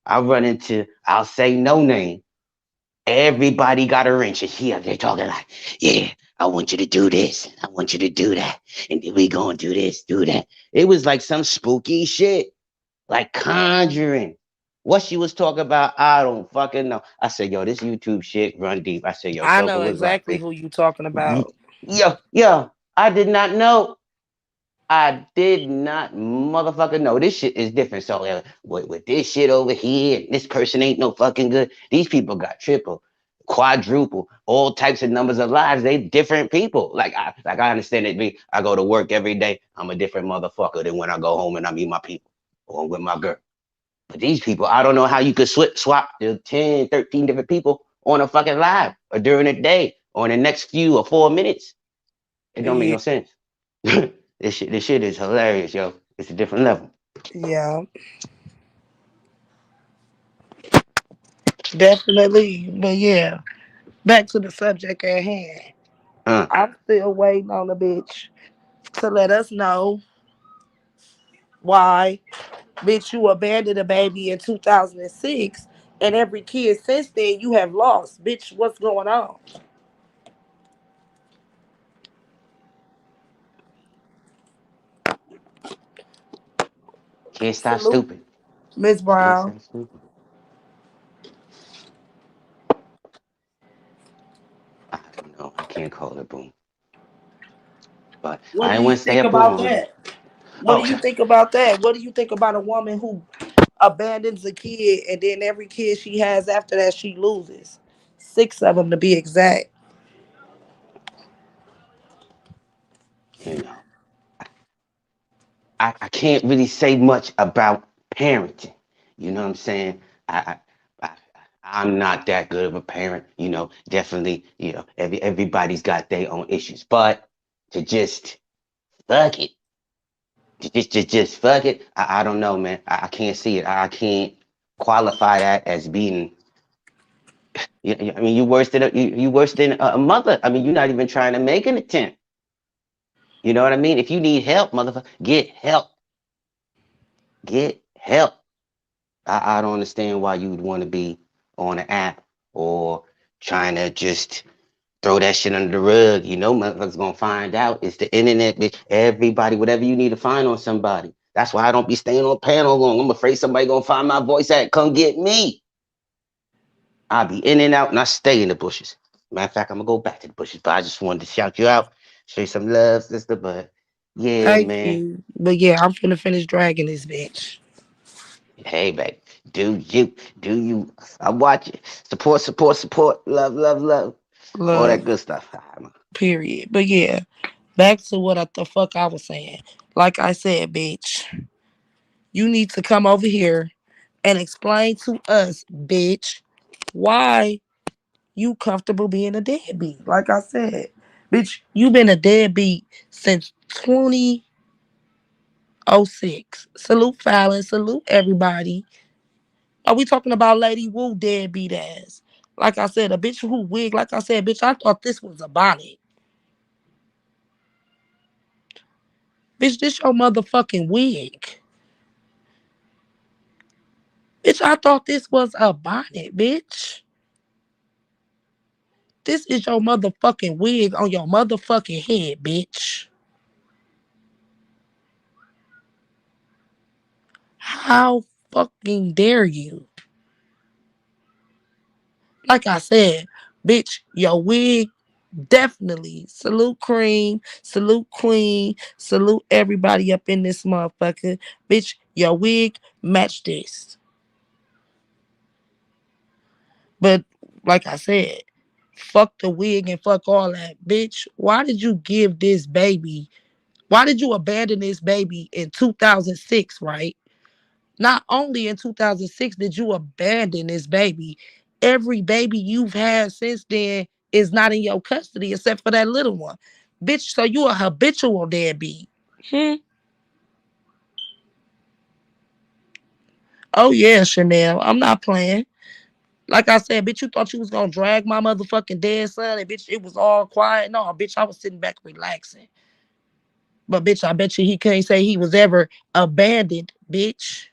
I run into, I'll say no name. Everybody got a ring. And she up there talking like, yeah, I want you to do this. I want you to do that. And then we gonna do this, do that. It was like some spooky shit. Like conjuring. What she was talking about, I don't fucking know. I said, yo, this YouTube shit run deep. I said, yo, I Soka know was right, exactly bitch. who you talking about. Yo, I did not know. I did not motherfucking know. This shit is different. So with this shit over here, this person ain't no fucking good. These people got triple, quadruple, all types of numbers of lives. They different people. Like I understand it. Me, I go to work every day. I'm a different motherfucker than when I go home and I meet my people or with my girl. But these people, I don't know how you could swap the 10, 13 different people on a fucking live or during a day or in the next few or 4 minutes. It don't make Yeah, no sense. This shit is hilarious, yo. It's a different level. yeah, definitely. But yeah, back to the subject at hand. Uh, I'm still waiting on the bitch to let us know why, bitch, you abandoned a baby in 2006, and every kid since then you have lost. Bitch, what's going on? can't stop Salute, stupid. Miss Can't Brown. stop stupid. I don't know. I can't call it boom. But What I do ain't you want to stay think up too about long. that? What do Oh, you think about that? What do you think about a woman who abandons a kid and then every kid she has after that she loses? Six of them to be exact. you know, I can't really say much about parenting. You know what I'm saying? I I'm not that good of a parent. Definitely. Everybody's got their own issues, but to just fuck it, just fuck it. I don't know, man. I can't see it. I can't qualify that as being. I mean, you worse than you worse than a mother. I mean, you're not even trying to make an attempt. You know what I mean? If you need help, motherfucker, get help. Get help. I don't understand why you would want to be on an app or trying to just throw that shit under the rug. Motherfuckers gonna find out. It's the internet, bitch. Everybody, whatever you need to find on somebody. That's why I don't be staying on panel long. I'm afraid somebody gonna find my voice at come get me. I'll be in and out and I stay in the bushes. Matter of fact, I'm gonna go back to the bushes, but I just wanted to shout you out, show you some love, sister. But yeah, Thank man. you. But yeah, I'm finna finish dragging this bitch. Hey, babe, do you? I watch it. Support. Love. All that Love, good stuff. period. But yeah, back to what the fuck I was saying. Like I said, bitch, you need to come over here and explain to us, bitch, why you comfortable being a deadbeat. Like I said, bitch, you been a deadbeat since 2006. Salute Fallon, salute everybody. Are we talking about Lady Wu deadbeat ass? Like I said, a bitch who wig. Like I said, bitch, I thought this was a bonnet. Bitch, this your motherfucking wig. Bitch, I thought this was a bonnet, bitch. This is your motherfucking wig on your motherfucking head, bitch. How fucking dare you? Like I said, bitch, your wig definitely salute cream, salute queen, salute everybody up in this motherfucker. Bitch, your wig match this. But like I said, fuck the wig and fuck all that. Bitch, why did you give this baby Why did you abandon this baby in 2006, right? Not only in 2006 did you abandon this baby, every baby you've had since then is not in your custody except for that little one. Bitch, so you a habitual deadbeat. Hmm? Oh yeah, Chanel. I'm not playing. Like I said, bitch, you thought you was gonna drag my motherfucking dead son and bitch, it was all quiet. No, bitch, I was sitting back relaxing. But bitch, I bet you he can't say he was ever abandoned, bitch.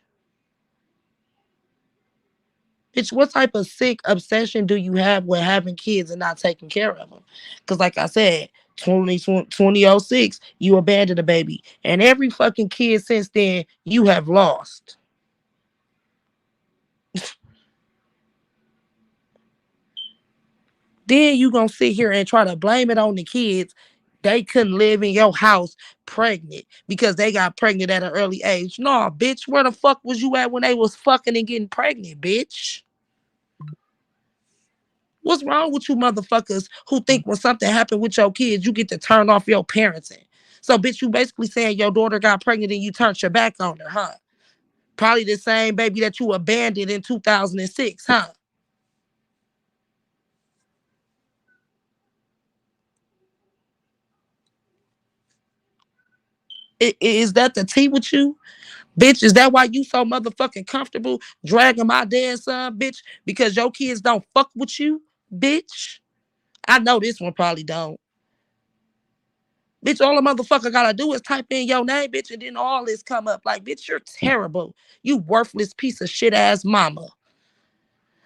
Bitch, what type of sick obsession do you have with having kids and not taking care of them? Because, like I said, 2006, you abandoned a baby. And every fucking kid since then, you have lost. Then you gonna sit here and try to blame it on the kids. They couldn't live in your house pregnant because they got pregnant at an early age. No, bitch, where the fuck was you at when they was fucking and getting pregnant, bitch? What's wrong with you motherfuckers who think when something happened with your kids, you get to turn off your parenting? So, bitch, you basically saying your daughter got pregnant and you turned your back on her, huh? Probably the same baby that you abandoned in 2006, huh? Is that the tea with you? Bitch, is that why you so motherfucking comfortable dragging my dead son, bitch? Because your kids don't fuck with you, bitch? I know this one probably don't. Bitch, all a motherfucker gotta do is type in your name, bitch, and then all this come up. Like, bitch, you're terrible. You worthless piece of shit ass mama.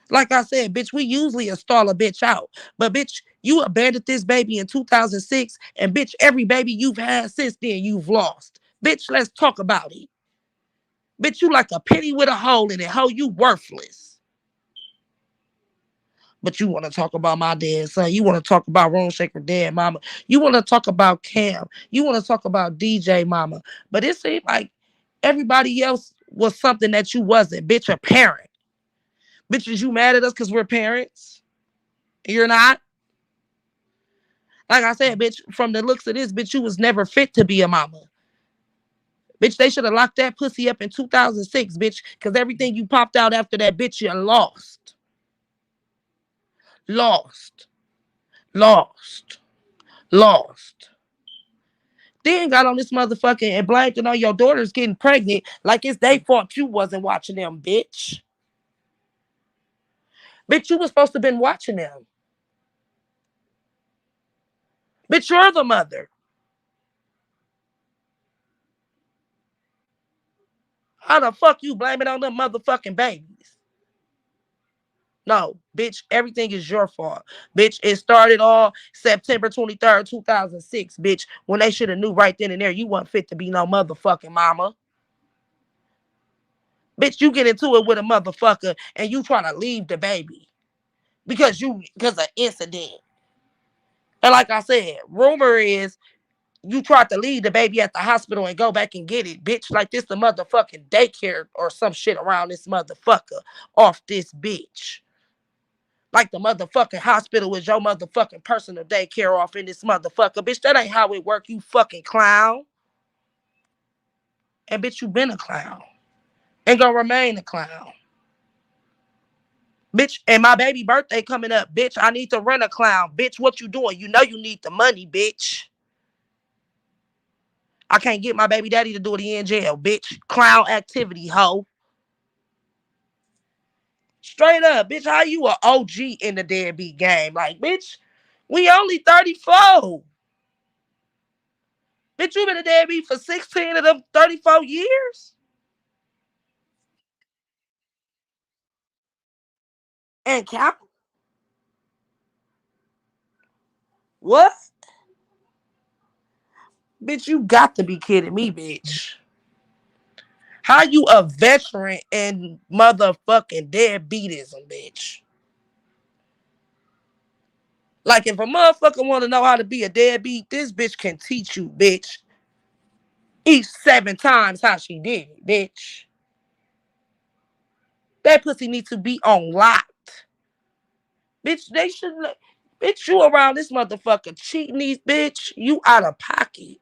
Like I said, bitch, we usually install a bitch out. But bitch, you abandoned this baby in 2006, and bitch, every baby you've had since then, you've lost. Bitch, let's talk about it. Bitch, you like a penny with a hole in it. Ho, you worthless. But you want to talk about my dead son. You want to talk about Room Shaker dead mama. You want to talk about Cam. You want to talk about DJ mama. But it seemed like everybody else was something that you wasn't. Bitch, a parent. Bitches, you mad at us because we're parents? You're not? Like I said, bitch, from the looks of this, bitch, you was never fit to be a mama. Bitch, they should have locked that pussy up in 2006, bitch, because everything you popped out after that, bitch, you lost. Lost. Lost. Lost. Then got on this motherfucker and blamed it on your daughters getting pregnant like it's they fault you wasn't watching them, bitch. Bitch, you was supposed to been watching them. Bitch, you're the mother. How the fuck you blame it on them motherfucking babies? No, bitch, everything is your fault. Bitch, it started all September 23rd, 2006, bitch, when they should have knew right then and there you wasn't fit to be no motherfucking mama. Bitch, you get into it with a motherfucker and you trying to leave the baby because of incident. And like I said, rumor is you tried to leave the baby at the hospital and go back and get it, bitch. Like this the motherfucking daycare or some shit around this motherfucker off this bitch. Like the motherfucking hospital is your motherfucking personal daycare off in this motherfucker. Bitch, that ain't how it work, you fucking clown. And bitch, you been a clown. And gonna remain a clown. Bitch, and my baby birthday coming up, bitch. I need to rent a clown. Bitch, what you doing? You know you need the money, bitch. I can't get my baby daddy to do it in jail, bitch. Clown activity, hoe. Straight up, bitch. How you a OG in the deadbeat game? Like, bitch, we only 34. Bitch, you been a deadbeat for 16 of them 34 years? And count? What? Bitch, you got to be kidding me, bitch. How you a veteran and motherfucking deadbeatism, bitch? Like, if a motherfucker want to know how to be a deadbeat, this bitch can teach you, bitch. Each 7 times how she did it, bitch. That pussy needs to be on lock. Bitch, they should bitch, you around this motherfucker cheating these bitch. You out of pocket.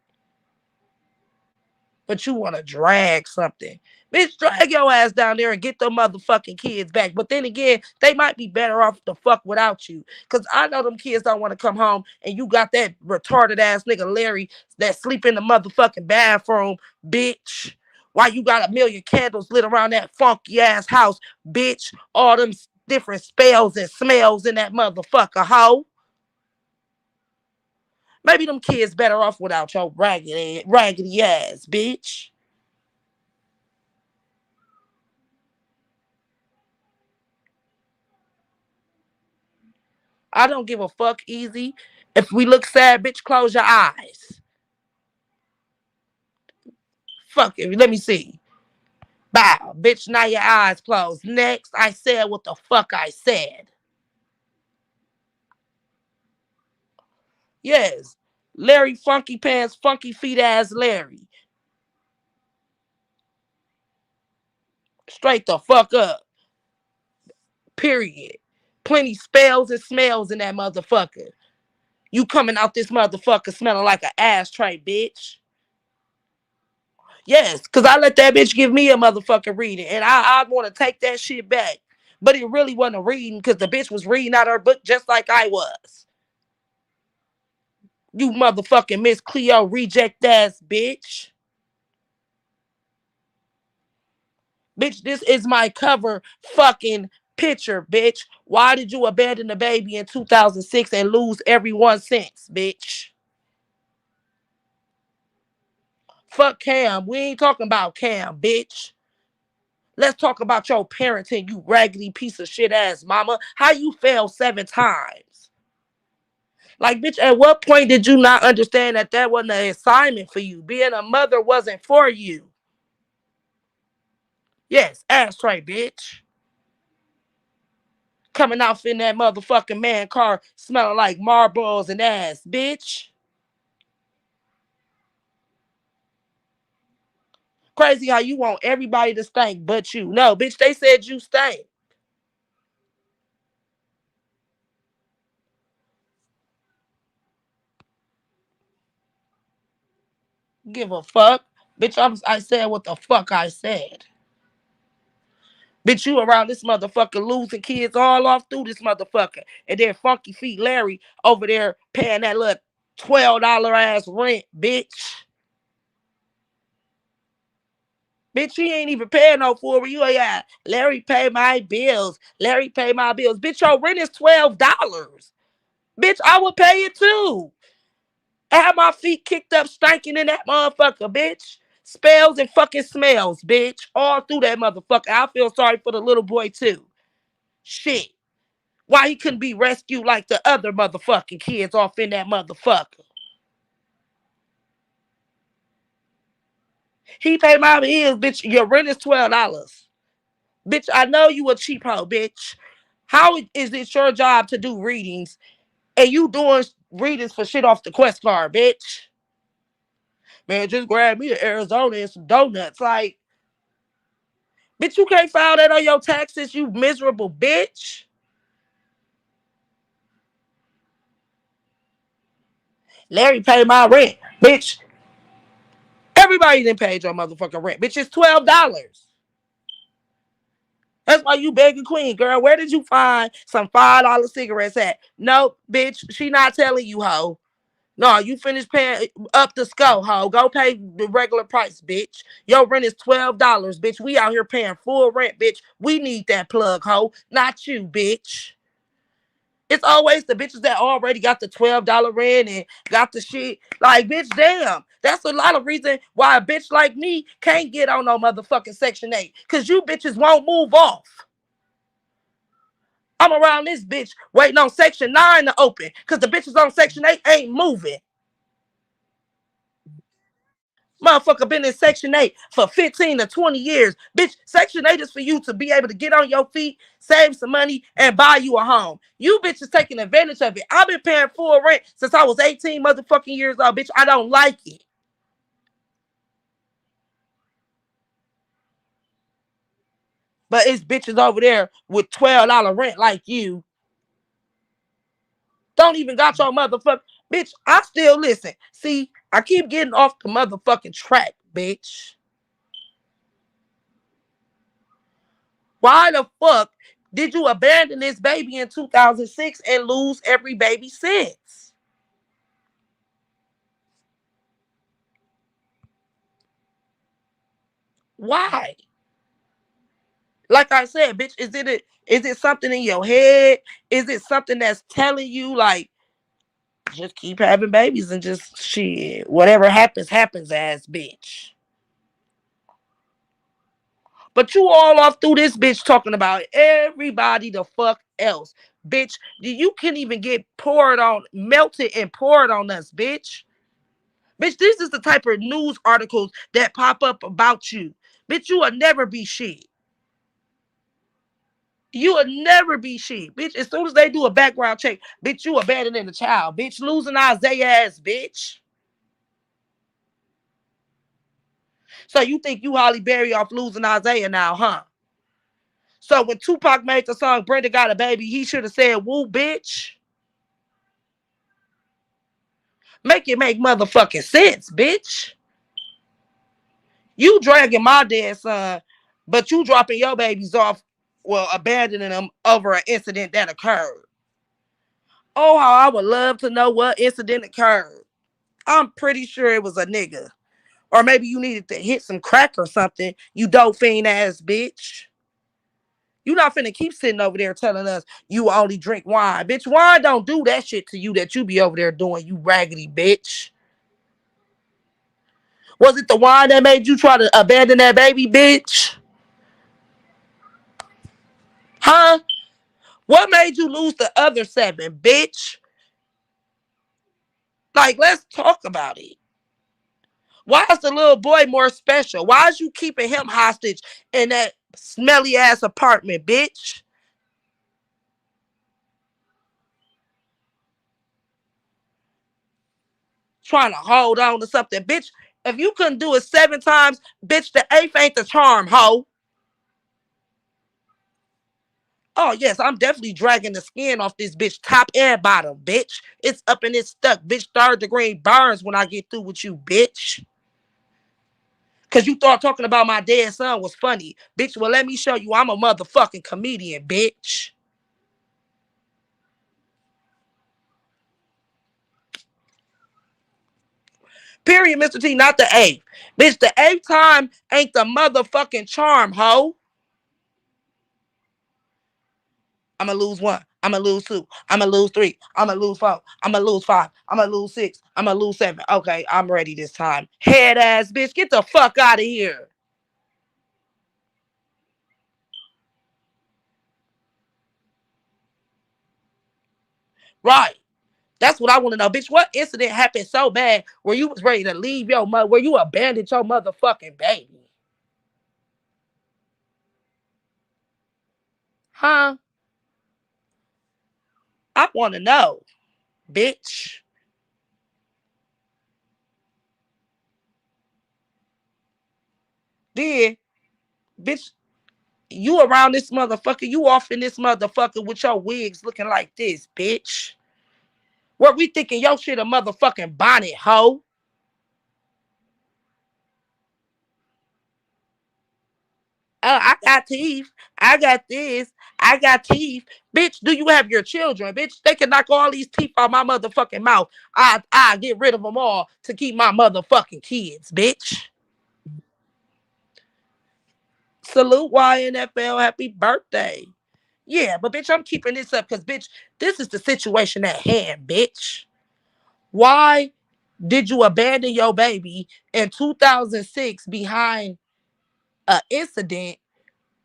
But you want to drag something. Bitch, drag your ass down there and get them motherfucking kids back. But then again, they might be better off the fuck without you. Because I know them kids don't want to come home and you got that retarded ass nigga Larry that sleep in the motherfucking bathroom, bitch. Why you got a million candles lit around that funky ass house, bitch? All them different spells and smells in that motherfucker, hoe. Maybe them kids better off without your raggedy ass, bitch. I don't give a fuck, easy. If we look sad, bitch, close your eyes. Fuck it. Let me see. Bow. Bitch, now your eyes closed. Next, I said what the fuck I said. Yes. Larry Funky Pants, Funky Feet ass Larry. Straight the fuck up. Period. Plenty spells and smells in that motherfucker. You coming out this motherfucker smelling like an ashtray, bitch. Yes, because I let that bitch give me a motherfucking reading. And I want to take that shit back. But it really wasn't a reading because the bitch was reading out her book just like I was. You motherfucking Miss Cleo reject ass bitch. Bitch, this is my cover fucking picture, bitch. Why did you abandon the baby in 2006 and lose everyone since, bitch? Fuck Cam. We ain't talking about Cam, bitch. Let's talk about your parenting, you raggedy piece of shit ass mama. How you failed 7 times? Like, bitch, at what point did you not understand that that wasn't an assignment for you? Being a mother wasn't for you. Yes, ashtray, bitch. Coming off in that motherfucking man car smelling like Marlboros and ass, bitch. Crazy how you want everybody to stink but you. No, bitch, they said you stink. Give a fuck. Bitch, I said what the fuck I said. Bitch, you around this motherfucker losing kids all off through this motherfucker. And then Funky Feet Larry over there paying that little $12 ass rent, bitch. Bitch, he ain't even paying no for it. You ain't Larry pay my bills. Larry pay my bills. Bitch, your rent is $12. Bitch, I would pay it too. I have my feet kicked up stinking in that motherfucker, bitch. Spells and fucking smells, bitch. All through that motherfucker. I feel sorry for the little boy too. Shit. Why he couldn't be rescued like the other motherfucking kids off in that motherfucker? He paid my bills, bitch. Your rent is $12. Bitch, I know you a cheap hoe, bitch. How is it your job to do readings and you doing readings for shit off the quest card, bitch? Man, just grab me to Arizona and some donuts. Like, bitch, you can't file that on your taxes, you miserable bitch. Larry paid my rent, bitch. Everybody didn't pay your motherfucking rent, bitch. It's $12. That's why you begging queen, girl. Where did you find some $5 cigarettes at? No, bitch. She not telling you, hoe. No, you finished paying up the skull, hoe. Go pay the regular price, bitch. Your rent is $12, bitch. We out here paying full rent, bitch. We need that plug, hoe. Not you, bitch. It's always the bitches that already got the $12 rent and got the shit. Like, bitch, damn. That's a lot of reason why a bitch like me can't get on no motherfucking Section 8. Because you bitches won't move off. I'm around this bitch waiting on Section 9 to open. Because the bitches on Section 8 ain't moving. Motherfucker been in Section 8 for 15 to 20 years. Bitch, Section 8 is for you to be able to get on your feet, save some money, and buy you a home. You bitches taking advantage of it. I've been paying full rent since I was 18 motherfucking years old. Bitch, I don't like it. But it's bitches over there with $12 rent like you. Don't even got your motherfucker. Bitch, I still listen. See, I keep getting off the motherfucking track. bitch. Why the fuck did you abandon this baby in 2006 and lose every baby since? Why? Like I said, bitch, is it something in your head? Is it something that's telling you like just keep having babies and just shit. Whatever happens, happens ass bitch. But you all off through this bitch talking about everybody the fuck else. Bitch, you can't even get poured on, melted and poured on us, bitch. Bitch, this is the type of news articles that pop up about you. Bitch, you will never be shit. You will never be shit. Bitch, as soon as they do a background check, bitch, you abandoning the child. Bitch, losing Isaiah ass, bitch. So you think you Holly Berry off losing Isaiah now, huh? So when Tupac made the song Brenda Got a Baby, he should have said, woo, bitch. Make it make motherfucking sense, bitch. You dragging my dead son, but you dropping your babies off, well, abandoning them over an incident that occurred. Oh, how I would love to know what incident occurred. I'm pretty sure it was a nigga. Or maybe you needed to hit some crack or something, you dope fiend ass bitch. You not finna keep sitting over there telling us you only drink wine. Bitch, wine don't do that shit to you that you be over there doing, you raggedy bitch. Was it the wine that made you try to abandon that baby, bitch? Huh? What made you lose the other 7, bitch? Like, let's talk about it. Why is the little boy more special? Why is you keeping him hostage in that smelly ass apartment, bitch? Trying to hold on to something, bitch. If you couldn't do it 7 times, bitch, the 8th ain't the charm, hoe. Oh, yes, I'm definitely dragging the skin off this bitch, top and bottom, bitch. It's up and it's stuck, bitch. 3rd degree burns when I get through with you, bitch. Because you thought talking about my dead son was funny. Bitch, well, let me show you I'm a motherfucking comedian, bitch. Period, Mr. T, not the 8th. Bitch, the 8th time ain't the motherfucking charm, hoe. I'm going to lose 1. I'm going to lose 2. I'm going to lose 3. I'm going to lose 4. I'm going to lose 5. I'm going to lose 6. I'm going to lose 7. Okay, I'm ready this time. Head ass bitch, get the fuck out of here. Right. That's what I want to know. Bitch, what incident happened so bad where you was ready to leave your mother, where you abandoned your motherfucking baby? Huh? I want to know, bitch. Then, bitch, you around this motherfucker, you off in this motherfucker with your wigs looking like this, bitch. What we thinking your shit a motherfucking bonnet, hoe? I got teeth. I got this. I got teeth. Bitch, do you have your children? Bitch, they can knock all these teeth out my motherfucking mouth. I get rid of them all to keep my motherfucking kids, bitch. Salute YNFL. Happy birthday. Yeah, but bitch, I'm keeping this up because, bitch, this is the situation at hand, bitch. Why did you abandon your baby in 2006 behind an incident?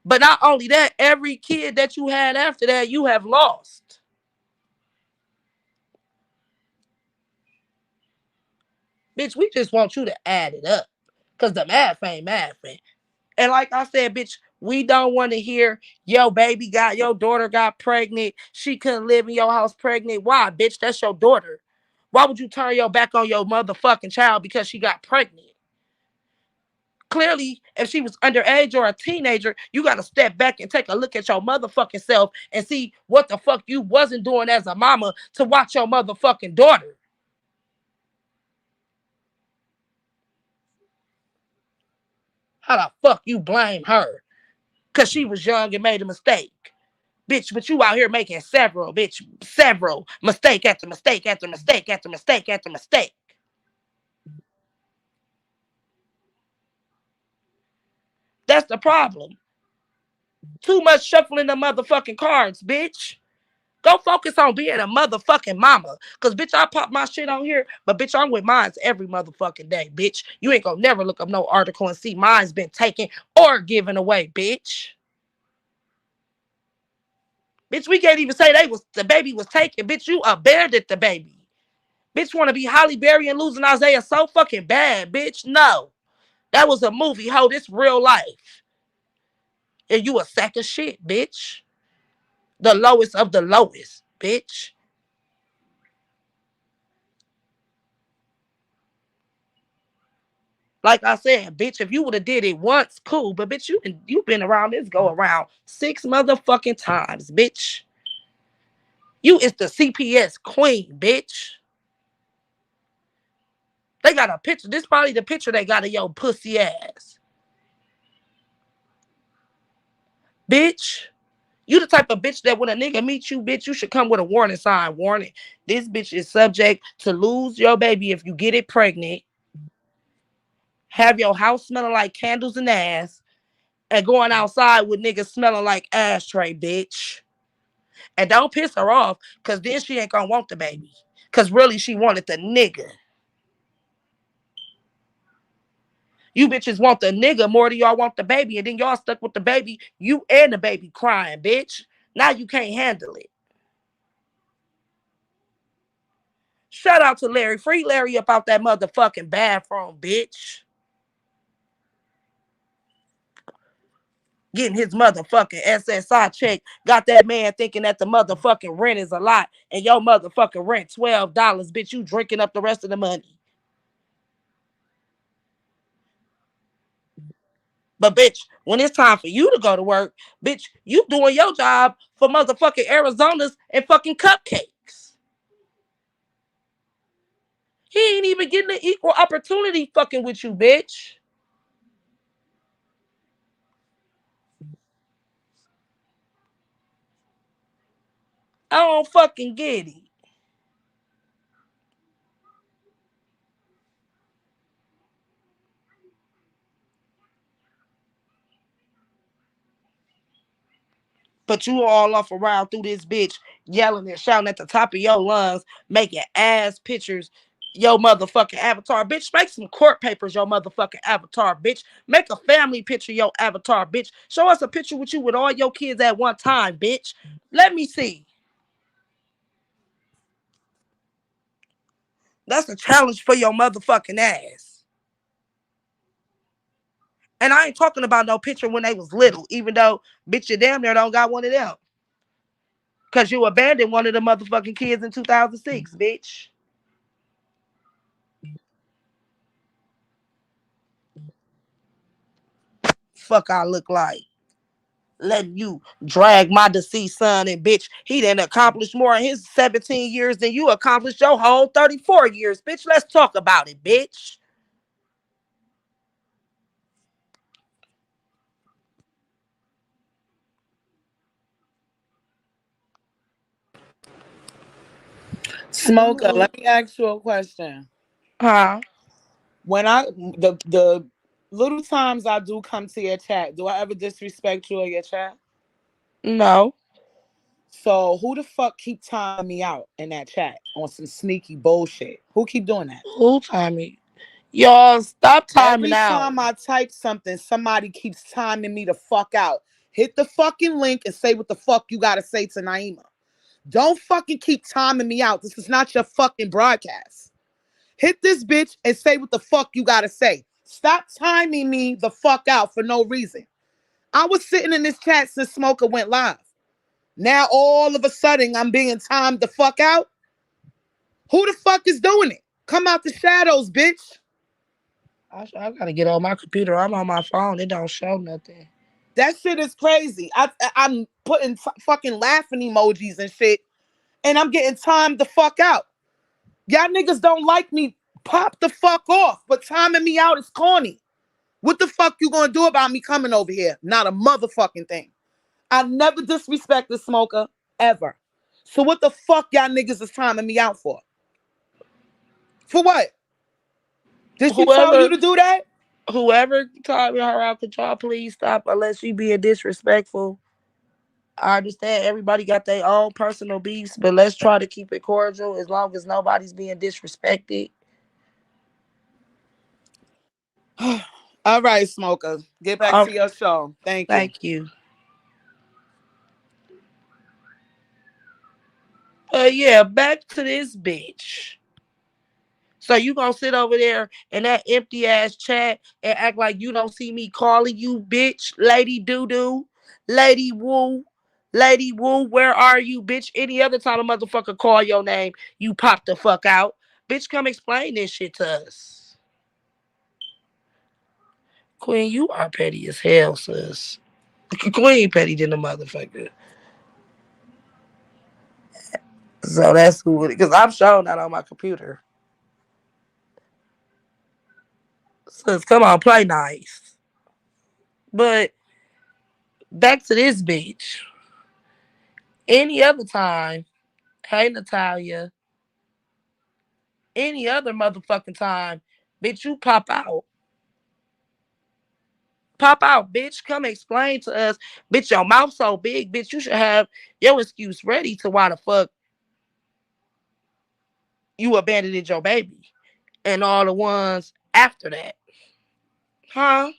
But not only that, every kid that you had after that, you have lost. Bitch, we just want you to add it up. Because the math ain't mathing. And like I said, bitch, we don't want to hear your daughter got pregnant. She couldn't live in your house pregnant. Why, bitch? That's your daughter. Why would you turn your back on your motherfucking child because she got pregnant? Clearly, if she was underage or a teenager, you got to step back and take a look at your motherfucking self and see what the fuck you wasn't doing as a mama to watch your motherfucking daughter. How the fuck you blame her? Cause she was young and made a mistake. Bitch, but you out here making several, bitch, several mistake after mistake after mistake after mistake after mistake. That's the problem. Too much shuffling the motherfucking cards, bitch. Go focus on being a motherfucking mama. Cause bitch, I pop my shit on here, but bitch, I'm with mines every motherfucking day, bitch. You ain't gonna never look up no article and see mine's been taken or given away, bitch. Bitch, we can't even say the baby was taken. Bitch, you abandoned the baby. Bitch wanna be Holly Berry and losing Isaiah so fucking bad, bitch. No. That was a movie, ho. This real life. And you a sack of shit, bitch. The lowest of the lowest, bitch. Like I said, bitch, if you would have did it once, cool. But bitch, you been around this go around 6 motherfucking times, bitch. You is the CPS queen, bitch. They got a picture. This probably the picture they got of your pussy ass. Bitch. You the type of bitch that when a nigga meet you, bitch, you should come with a warning sign. Warning. This bitch is subject to lose your baby if you get it pregnant. Have your house smelling like candles and ass. And going outside with niggas smelling like ashtray, bitch. And don't piss her off, cause then she ain't gonna want the baby. Cause really she wanted the nigga. You bitches want the nigga more than y'all want the baby. And then y'all stuck with the baby. You and the baby crying, bitch. Now you can't handle it. Shout out to Larry. Free Larry up out that motherfucking bathroom, bitch. Getting his motherfucking SSI check. Got that man thinking that the motherfucking rent is a lot. And your motherfucking rent $12, bitch. You drinking up the rest of the money. But bitch, when it's time for you to go to work, bitch, you doing your job for motherfucking Arizona's and fucking cupcakes. He ain't even getting the equal opportunity fucking with you, bitch. I don't fucking get it. But you all off around through this bitch, yelling and shouting at the top of your lungs, making ass pictures. Your motherfucking avatar, bitch. Make some court papers, your motherfucking avatar, bitch. Make a family picture, your avatar, bitch. Show us a picture with you with all your kids at one time, bitch. Let me see. That's a challenge for your motherfucking ass. And I ain't talking about no picture when they was little, even though, bitch, you damn near don't got one of them. Because you abandoned one of the motherfucking kids in 2006, bitch. Fuck I look like. Letting you drag my deceased son and bitch, he done accomplished more in his 17 years than you accomplished your whole 34 years, bitch. Let's talk about it, bitch. Smoker, let me ask you a question. Huh? When the little times I do come to your chat, do I ever disrespect you or your chat? No. So who the fuck keep timing me out in that chat on some sneaky bullshit? Who keep doing that? Who timing? Y'all stop timing Every out. time I type something, somebody keeps timing me the fuck out. Hit the fucking link and say what the fuck you gotta say to Naima. Don't fucking keep timing me out. This is not your fucking broadcast. Hit this bitch and say what the fuck you gotta say. Stop timing me the fuck out for no reason. I was sitting in this chat since Smoker went live. Now all of a sudden I'm being timed the fuck out. Who the fuck is doing it? Come out the shadows, bitch. I gotta get on my computer. I'm on my phone. It don't show nothing. That shit is crazy. I'm putting fucking laughing emojis and shit, and I'm getting timed the fuck out. Y'all niggas don't like me. Pop the fuck off. But timing me out is corny. What the fuck you gonna do about me coming over here? Not a motherfucking thing. I never disrespected Smoker ever. So what the fuck y'all niggas is timing me out for? For what? Did she tell you Whoever to do that? whoever taught her out, could y'all please stop unless she being disrespectful. I understand everybody got their own personal beefs, but let's try to keep it cordial as long as nobody's being disrespected. All right, Smoker. Get back to Okay, your show. Thank you. thank you. Yeah, back to this bitch. So you gonna sit over there in that empty ass chat and act like you don't see me calling you bitch, lady doo doo, lady woo, lady woo, where are you, bitch? Any other time a motherfucker call your name, you pop the fuck out. Bitch, come explain this shit to us. Queen, you are petty as hell, sis. Queen petty than the motherfucker. So that's who it is. Because I'm showing that on my computer. Sis, come on, play nice. But back to this bitch. Any other time, hey Natalia, any other motherfucking time, bitch, you pop out. Pop out, bitch. Come explain to us. Bitch, your mouth so big, bitch, you should have your excuse ready to why the fuck you abandoned your baby. And all the ones after that. Huh?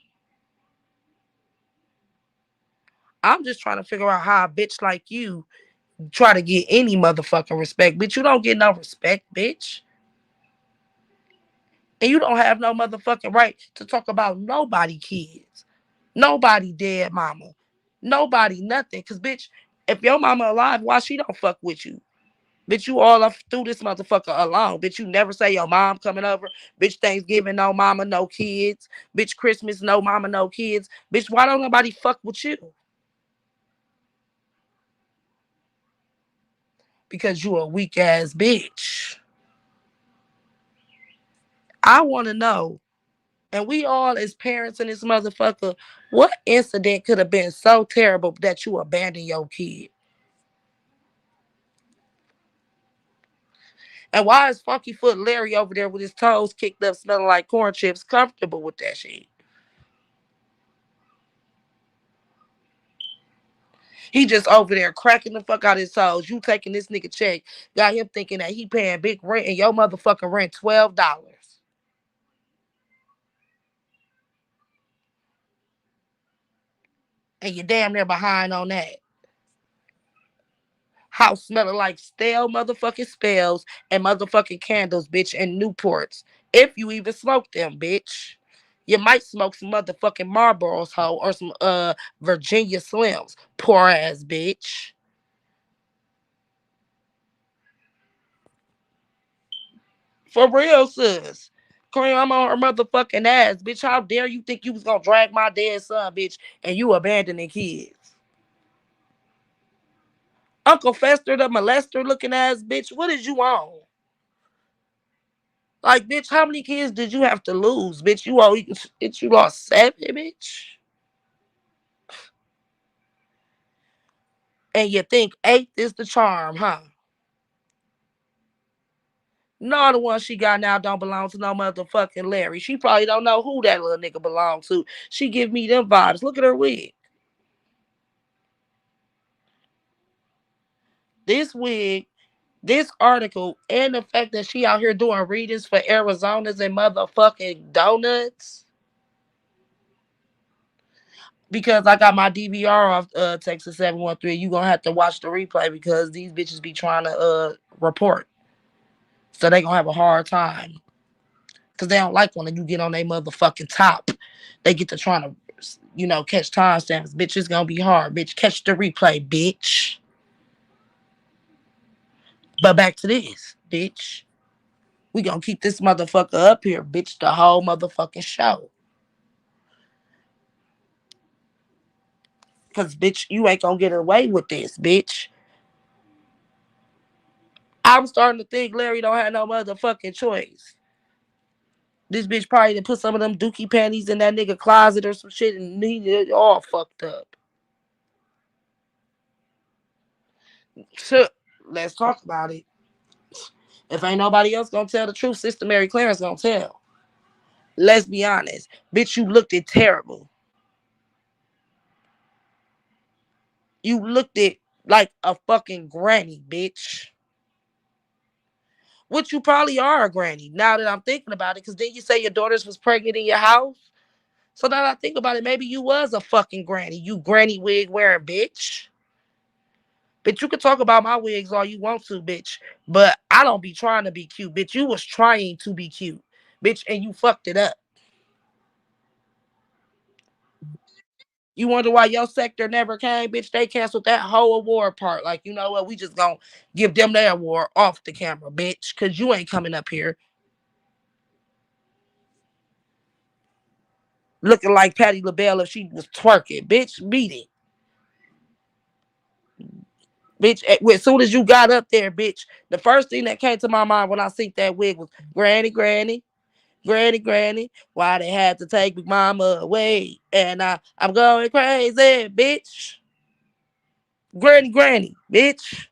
I'm just trying to figure out how a bitch like you try to get any motherfucking respect. Bitch, you don't get no respect, bitch. And you don't have no motherfucking right to talk about nobody kids. Nobody dead mama. Nobody nothing. Cause bitch, if your mama alive, why she don't fuck with you? Bitch, you all up through this motherfucker alone. Bitch, you never say your mom coming over. Bitch, Thanksgiving, no mama, no kids. Bitch, Christmas, no mama, no kids. Bitch, why don't nobody fuck with you? Because you a weak ass bitch. I want to know, and we all as parents in this motherfucker, what incident could have been so terrible that you abandon your kid? And why is Funky Foot Larry over there with his toes kicked up, smelling like corn chips, comfortable with that shit? He just over there cracking the fuck out his toes. You taking this nigga check, got him thinking that he paying big rent, and your motherfucking rent $12, and you damn near behind on that. House smelling like stale motherfucking spells and motherfucking candles, bitch, and Newports. If you even smoke them, bitch. You might smoke some motherfucking Marlboros, hoe, or some Virginia Slims. Poor ass bitch. For real, sis. Cream, I'm on her motherfucking ass, bitch. How dare you think you was gonna drag my dead son, bitch, and you abandoning kids? Uncle Fester, the molester looking ass bitch, what is you on? Like, bitch, how many kids did you have to lose? Bitch, bitch, you lost 7, bitch. And you think 8th is the charm, huh? No, the one she got now don't belong to no motherfucking Larry. She probably don't know who that little nigga belong to. She give me them vibes. Look at her wig. This wig, this article, and the fact that she out here doing readings for Arizonas and motherfucking donuts. Because I got my DVR off Texas 713. You gonna have to watch the replay because these bitches be trying to report. So they gonna have a hard time. Cause they don't like when you get on their motherfucking top. They get to trying to, catch timestamps. Bitch, it's gonna be hard. Bitch, catch the replay, bitch. But back to this, bitch. We gonna keep this motherfucker up here, bitch, the whole motherfucking show. Cause bitch, you ain't gonna get away with this, bitch. I'm starting to think Larry don't have no motherfucking choice. This bitch probably done put some of them dookie panties in that nigga closet or some shit and he all fucked up. So, let's talk about it. If ain't nobody else gonna tell the truth, Sister Mary Clarence gonna tell. Let's be honest. Bitch, you looked it terrible. You looked it like a fucking granny, bitch. Which you probably are a granny, now that I'm thinking about it, because then you say your daughters was pregnant in your house. So now that I think about it, maybe you was a fucking granny. You granny wig wearing bitch. Bitch, you can talk about my wigs all you want to, bitch. But I don't be trying to be cute, bitch. You was trying to be cute, bitch, and you fucked it up. You wonder why your sector never came, bitch? They canceled that whole award part. Like, you know what? We just gonna give them their award off the camera, bitch. Cause you ain't coming up here looking like Patti LaBelle if she was twerking. Bitch, beat it. Bitch, as soon as you got up there, bitch, the first thing that came to my mind when I seen that wig was Granny, Granny, Granny, Granny. Why they had to take Big Mama away? And I'm going crazy, bitch. Granny, Granny, bitch.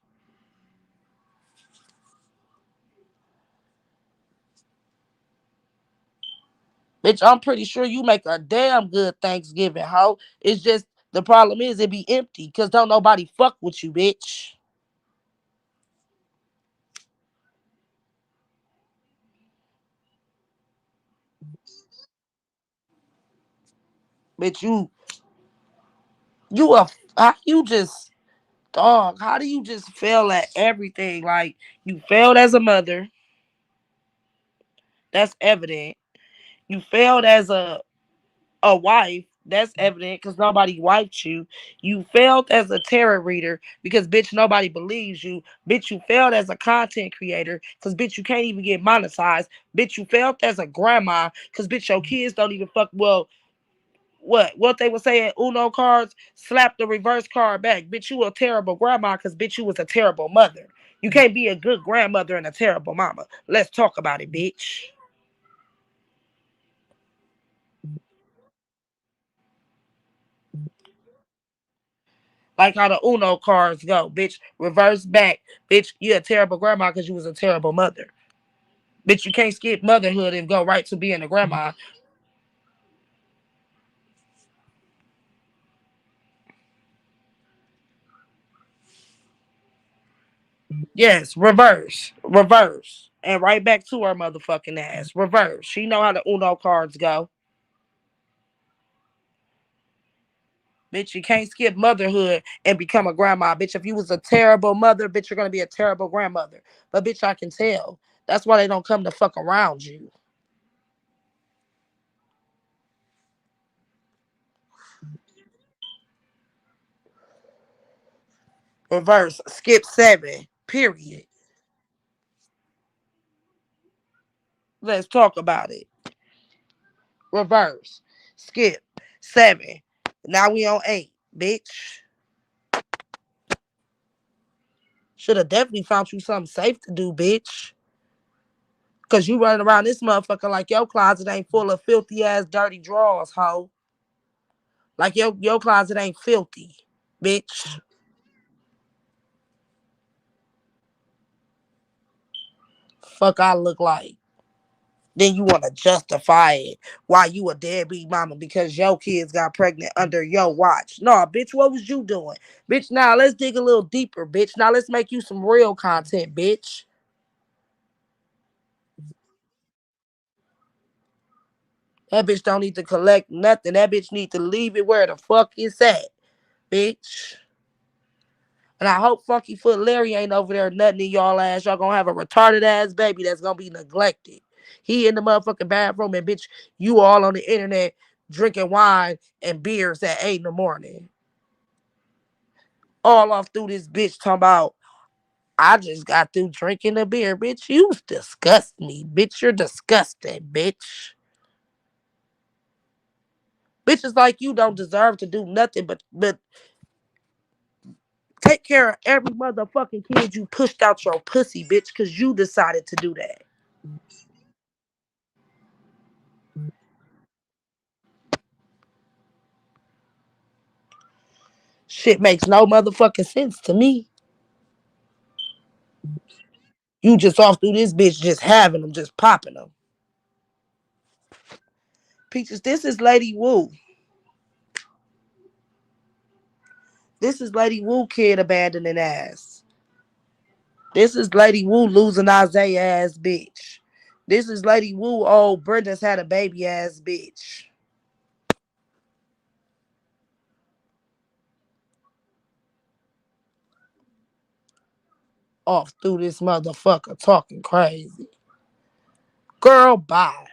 Bitch, I'm pretty sure you make a damn good Thanksgiving, hoe. It's just the problem is it be empty because don't nobody fuck with you, bitch. Bitch, you a how you just dog, how do you just fail at everything? Like you failed as a mother, that's evident. You failed as a wife, that's evident because nobody wiped you. You failed as a tarot reader because bitch nobody believes you. Bitch, you failed as a content creator because bitch you can't even get monetized. Bitch, you failed as a grandma because bitch your kids don't even fuck well. What they were saying, Uno cards, slap the reverse card back. Bitch, you a terrible grandma because bitch you was a terrible mother. You can't be a good grandmother and a terrible mama. Let's talk about it, bitch. Like how the Uno cards go, bitch. Reverse back, bitch. You a terrible grandma because you was a terrible mother. Bitch, you can't skip motherhood and go right to being a grandma. Yes, reverse, and right back to her motherfucking ass. Reverse. She know how the Uno cards go. Bitch, you can't skip motherhood and become a grandma. Bitch, if you was a terrible mother, bitch, you're gonna be a terrible grandmother. But bitch, I can tell. That's why they don't come to fuck around you. Reverse. Skip 7. Period. Let's talk about it. Reverse. Skip. 7. Now we on 8. Bitch. Should have definitely found you something safe to do, bitch. Cause you running around this motherfucker like your closet ain't full of filthy ass dirty drawers, hoe. Like your closet ain't filthy, bitch. Fuck I look like. Then you wanna justify it why you a deadbeat mama because your kids got pregnant under your watch. No, bitch, what was you doing? Bitch, now let's dig a little deeper, bitch. Now let's make you some real content, bitch. That bitch don't need to collect nothing. That bitch need to leave it where the fuck it's at, bitch. And I hope Funky Foot Larry ain't over there nutting in y'all ass. Y'all gonna have a retarded ass baby that's gonna be neglected. He in the motherfucking bathroom and bitch, you all on the internet drinking wine and beers at 8 in the morning. All off through this bitch talking about, I just got through drinking a beer. Bitch, you disgust me. Bitch, you're disgusting, bitch. Bitches like you don't deserve to do nothing but take care of every motherfucking kid you pushed out your pussy, bitch, because you decided to do that. Shit makes no motherfucking sense to me. You just off through this bitch just having them, just popping them. Peaches, this is Lady Wu. This is Lady Wu kid abandoning ass. This is Lady Wu losing Isaiah ass bitch. This is Lady Wu old Brenda's had a baby ass bitch. Off through this motherfucker talking crazy. Girl, bye.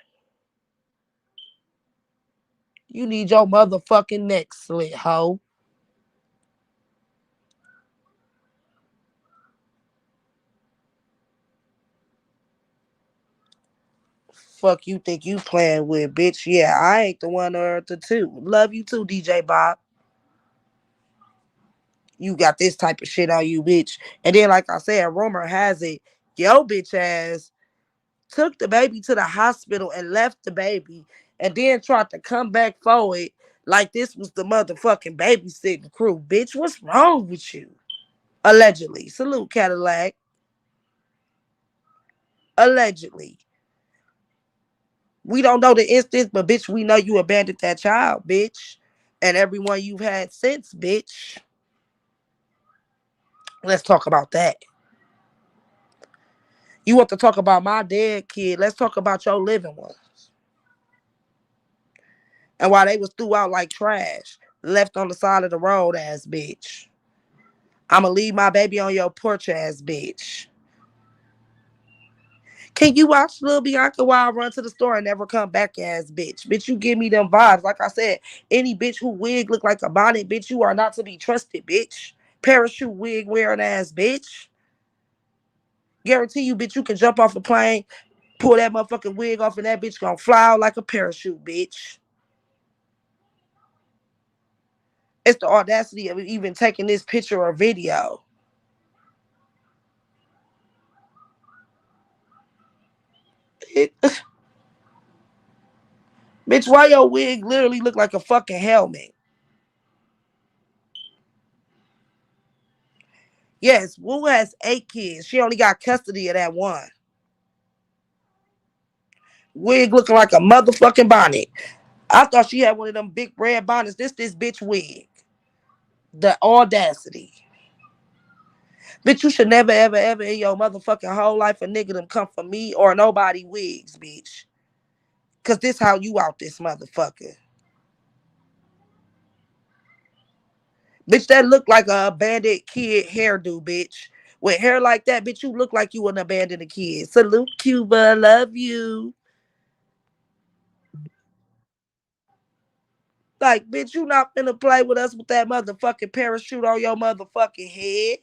You need your motherfucking neck slit, hoe. Fuck you think you playing with, bitch. Yeah, I ain't the one or the two. Love you too, DJ Bob. You got this type of shit on you, bitch. And then, like I said, rumor has it, yo bitch ass took the baby to the hospital and left the baby and then tried to come back for it like this was the motherfucking babysitting crew. Bitch, what's wrong with you? Allegedly. Salute, Cadillac. Allegedly. We don't know the instance, but bitch, we know you abandoned that child, bitch. And everyone you've had since, bitch. Let's talk about that. You want to talk about my dead kid? Let's talk about your living ones. And while they was threw out like trash, left on the side of the road, ass bitch. I'ma leave my baby on your porch, ass bitch. Can you watch Lil Bianca while I run to the store and never come back, ass bitch? Bitch, you give me them vibes. Like I said, any bitch who wig look like a bonnet, bitch, you are not to be trusted, bitch. Parachute wig wearing ass bitch. Guarantee you, bitch, you can jump off a plane, pull that motherfucking wig off, and that bitch gonna fly out like a parachute, bitch. It's the audacity of even taking this picture or video. It, bitch, why your wig literally look like a fucking helmet? Yes, Wu has 8 kids. She only got custody of that one. Wig looking like a motherfucking bonnet. I thought she had one of them big red bonnets. This bitch wig. The audacity. Bitch, you should never, ever, ever in your motherfucking whole life a nigga them come for me or nobody wigs, bitch. Cause this how you out this motherfucker. Bitch, that look like a abandoned kid hairdo, bitch. With hair like that, bitch, you look like you an abandoned kid. Salute, Cuba. Love you. Like, bitch, you not finna play with us with that motherfucking parachute on your motherfucking head.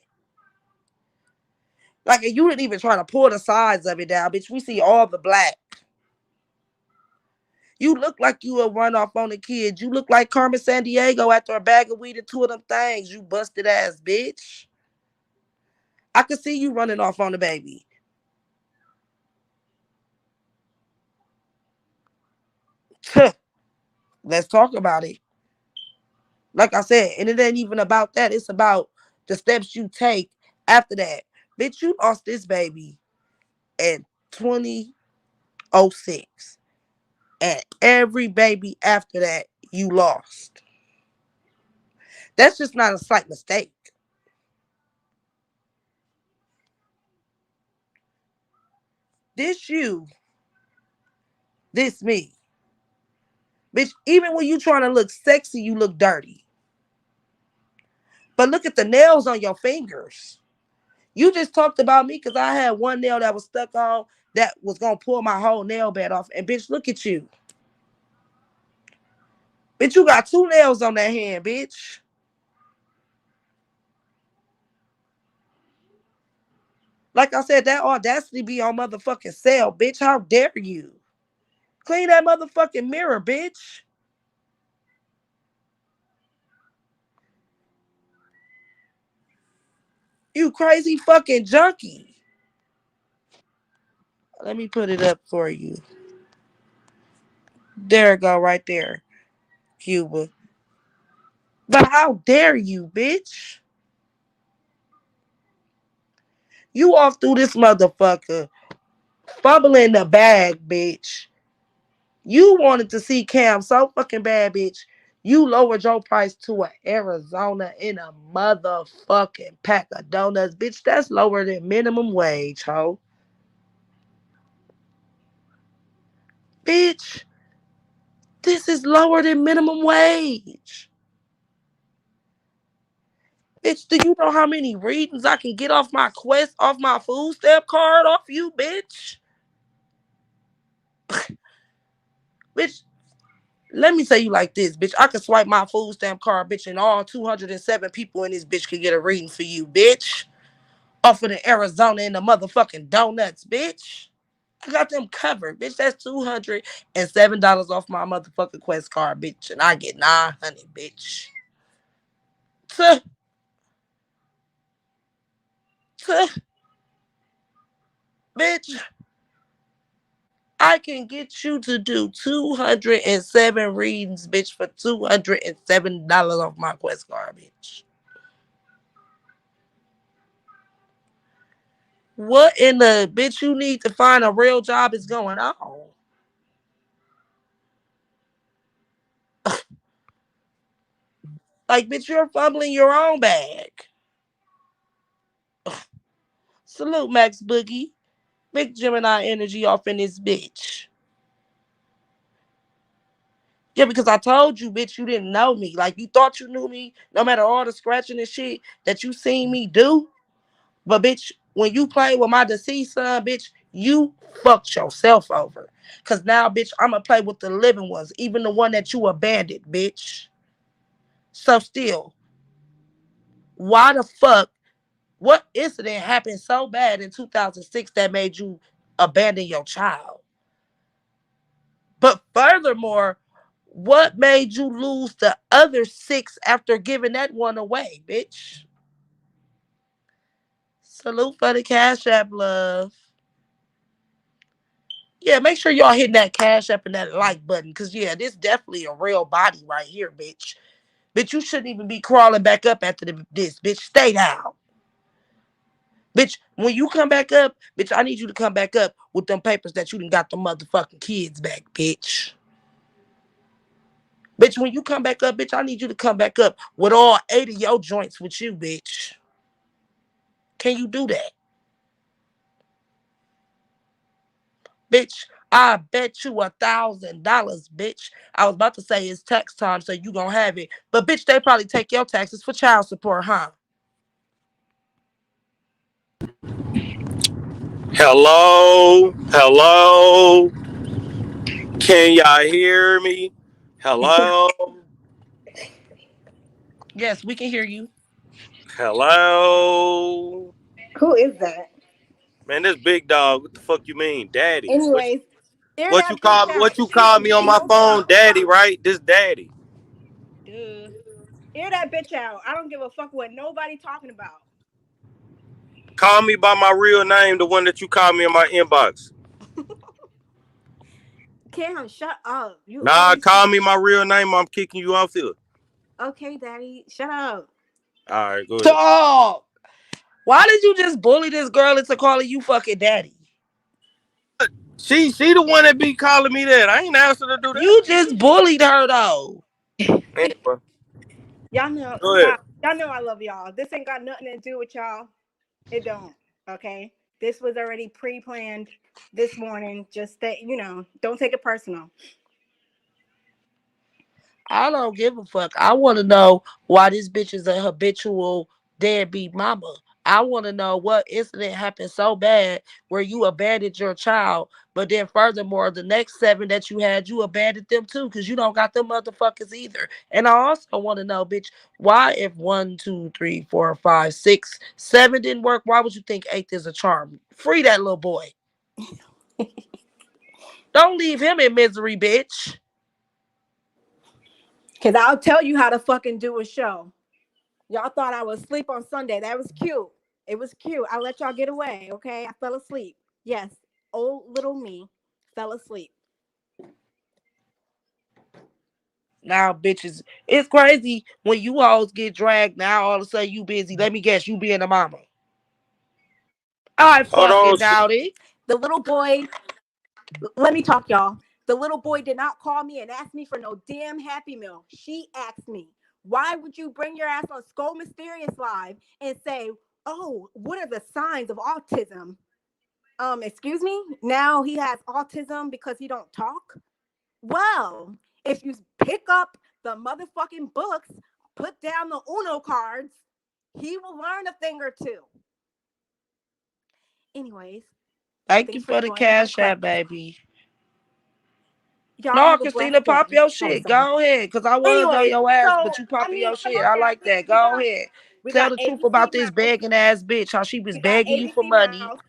Like, and you didn't even try to pull the sides of it down, bitch. We see all the black. You look like you a run off on the kids. You look like Carmen Sandiego after a bag of weed and 2 of them things. You busted ass bitch. I could see you running off on the baby. Let's talk about it. Like I said, and it ain't even about that. It's about the steps you take after that. Bitch, you lost this baby in 2006. And every baby after that, you lost. That's just not a slight mistake. This you, this me. Bitch, even when you trying to look sexy, you look dirty. But look at the nails on your fingers. You just talked about me because I had one nail that was stuck on that was going to pull my whole nail bed off. And bitch, look at you. Bitch, you got 2 nails on that hand, bitch. Like I said, that audacity be on motherfucking sale, bitch. How dare you? Clean that motherfucking mirror, bitch. You crazy fucking junkie. Let me put it up for you. There it go, right there, Cuba. But how dare you, bitch? You off through this motherfucker, fumbling the bag, bitch. You wanted to see Cam so fucking bad, bitch. You lowered your price to a Arizona in a motherfucking pack of donuts, bitch. That's lower than minimum wage, ho. Bitch, this is lower than minimum wage. Bitch, do you know how many readings I can get off my quest, off my food stamp card, off you, bitch? Bitch, let me say you like this, bitch. I could swipe my food stamp card, bitch, and all 207 people in this bitch could get a reading for you, bitch. Off of the Arizona and the motherfucking donuts, bitch. I got them covered, bitch. That's $207 off my motherfucking quest card, bitch, and I get 900, bitch. Tuh, tuh, bitch. I can get you to do 207 readings, bitch, for $207 off my quest card, bitch. What in the bitch you need to find a real job is going on? Like, bitch, you're fumbling your own bag. Salute, Max Boogie. Big Gemini energy off in this bitch. Yeah, because I told you, bitch, you didn't know me. Like, you thought you knew me, no matter all the scratching and shit that you seen me do. But, bitch, when you play with my deceased son, bitch, you fucked yourself over. Because now, bitch, I'm going to play with the living ones, even the one that you abandoned, bitch. So, still, why the fuck, what incident happened so bad in 2006 that made you abandon your child? But furthermore, what made you lose the other six after giving that one away, bitch? Salute for the Cash App, love. Yeah, make sure y'all hitting that Cash App and that like button. Cause yeah, this definitely a real body right here, bitch. Bitch, you shouldn't even be crawling back up after this, bitch. Stay down. Bitch, when you come back up, bitch, I need you to come back up with them papers that you done got the motherfucking kids back, bitch. Bitch, when you come back up, bitch, I need you to come back up with all 8 of your joints with you, bitch. Can you do that? Bitch, I bet you $1,000, bitch. I was about to say it's tax time, so you gonna have it. But bitch, they probably take your taxes for child support, huh? Hello, hello. Can y'all hear me? Hello, Yes, we can hear you. hello. Who is that? Man, this big dog. What the fuck you mean, daddy? What you, Anyways, air what you that bitch call out. what you call me on my phone, daddy? Right? This daddy. Duh. Air that bitch out. I don't give a fuck what nobody talking about. Call me by my real name, the one that you call me in my inbox. Cam, shut up. You Nah, always call me my real name. I'm kicking you off here. okay, daddy. Shut up. All right, go ahead. Dog. Why did you just bully this girl into calling you fucking daddy? She the one that be calling me that. I ain't asked her to do that. You just bullied her though. Anyway, Y'all know, go ahead. y'all know I love y'all. This ain't got nothing to do with y'all. It don't. Okay. This was already pre-planned this morning. Just that don't take it personal. I don't give a fuck. I want to know why this bitch is a habitual deadbeat mama. I want to know what incident happened so bad where you abandoned your child, but then furthermore, the next seven that you had, you abandoned them too, because you don't got them motherfuckers either. And I also want to know, bitch, why if one, two, three, four, five, six, seven didn't work, why would you think eighth is a charm? Free that little boy. Don't leave him in misery, bitch. Cause I'll tell you how to fucking do a show. Y'all thought I was asleep on Sunday. That was cute. It was cute. I let y'all get away, okay? I fell asleep. Yes, old little me fell asleep. Now, bitches, it's crazy when you hoes get dragged. Now, all of a sudden, you busy. Let me guess, you being a mama. I Hold on. fucking doubt it. The little boy, let me talk, y'all. The little boy did not call me and ask me for no damn Happy Meal. She asked me, why would you bring your ass on Skull Mysterious Live and say, oh, what are the signs of autism? Excuse me? Now he has autism because he don't talk? Well, if you pick up the motherfucking books, put down the Uno cards, he will learn a thing or two. Anyways, Thank you thanks for for the joining my cash club. app, baby. Y'all No, have a Christina, blessed pop day. your Oh, shit. sorry. Go ahead, because I want to know Anyways, your ass, so but you I popping mean, your come shit. on I now, like bitch. that. Go ahead. We Tell got the truth ABC about this Mouse. begging ass bitch, how she was We got begging you for ABC money. Mouse.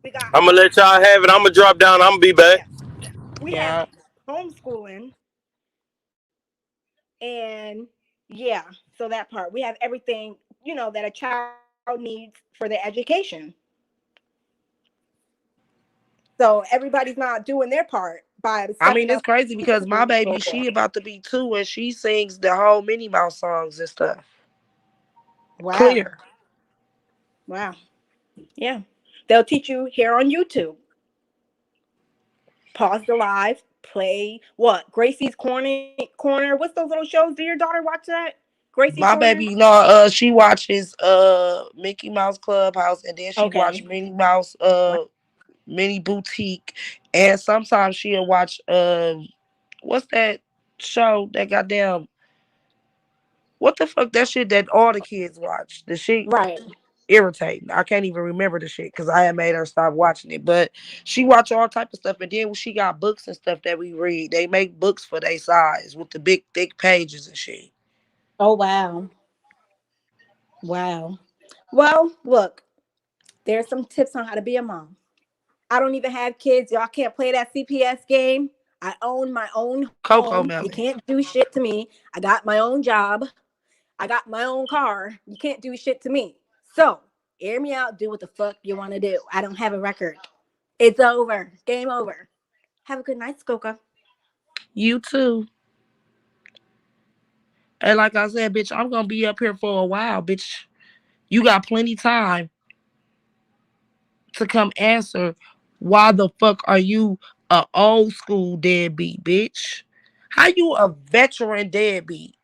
We got I'm gonna home. let y'all have it. I'm gonna drop down. I'm gonna be back. Yeah, we have Yeah. homeschooling, and yeah, so that part we have everything that a child needs for their education. So everybody's not doing their part by I stepping mean, it's up crazy to the because my school. baby, she about to be 2 and she sings the whole Minnie Mouse songs and stuff. Wow, Clear. wow, yeah. They'll teach you here on YouTube. Pause the live, play what? Gracie's Corner. What's those little shows? Do your daughter watch that? Gracie's My Corner? baby, she watches Mickey Mouse Clubhouse and then she watch Okay. Minnie Mouse Mini Boutique, and sometimes she'll watch what's that show that goddamn what the fuck that shit that all the kids watch. The shit Right. irritating. I can't even remember the shit because I had made her stop watching it. But she watch all type of stuff, and then when she got books and stuff that we read, they make books for their size with the big thick pages and shit. Oh wow. Wow. Well, look, there's some tips on how to be a mom. I don't even have kids. Y'all can't play that CPS game. I own my own home. Cocoa You Melon. can't do shit to me. I got my own job. I got my own car. You can't do shit to me. So, hear me out. Do what the fuck you want to do. I don't have a record. It's over. Game over. Have a good night, Skoka. You too. And like I said, bitch, I'm gonna be up here for a while, bitch. You got plenty time to come answer why the fuck are you a old school deadbeat, bitch? How you a veteran deadbeat?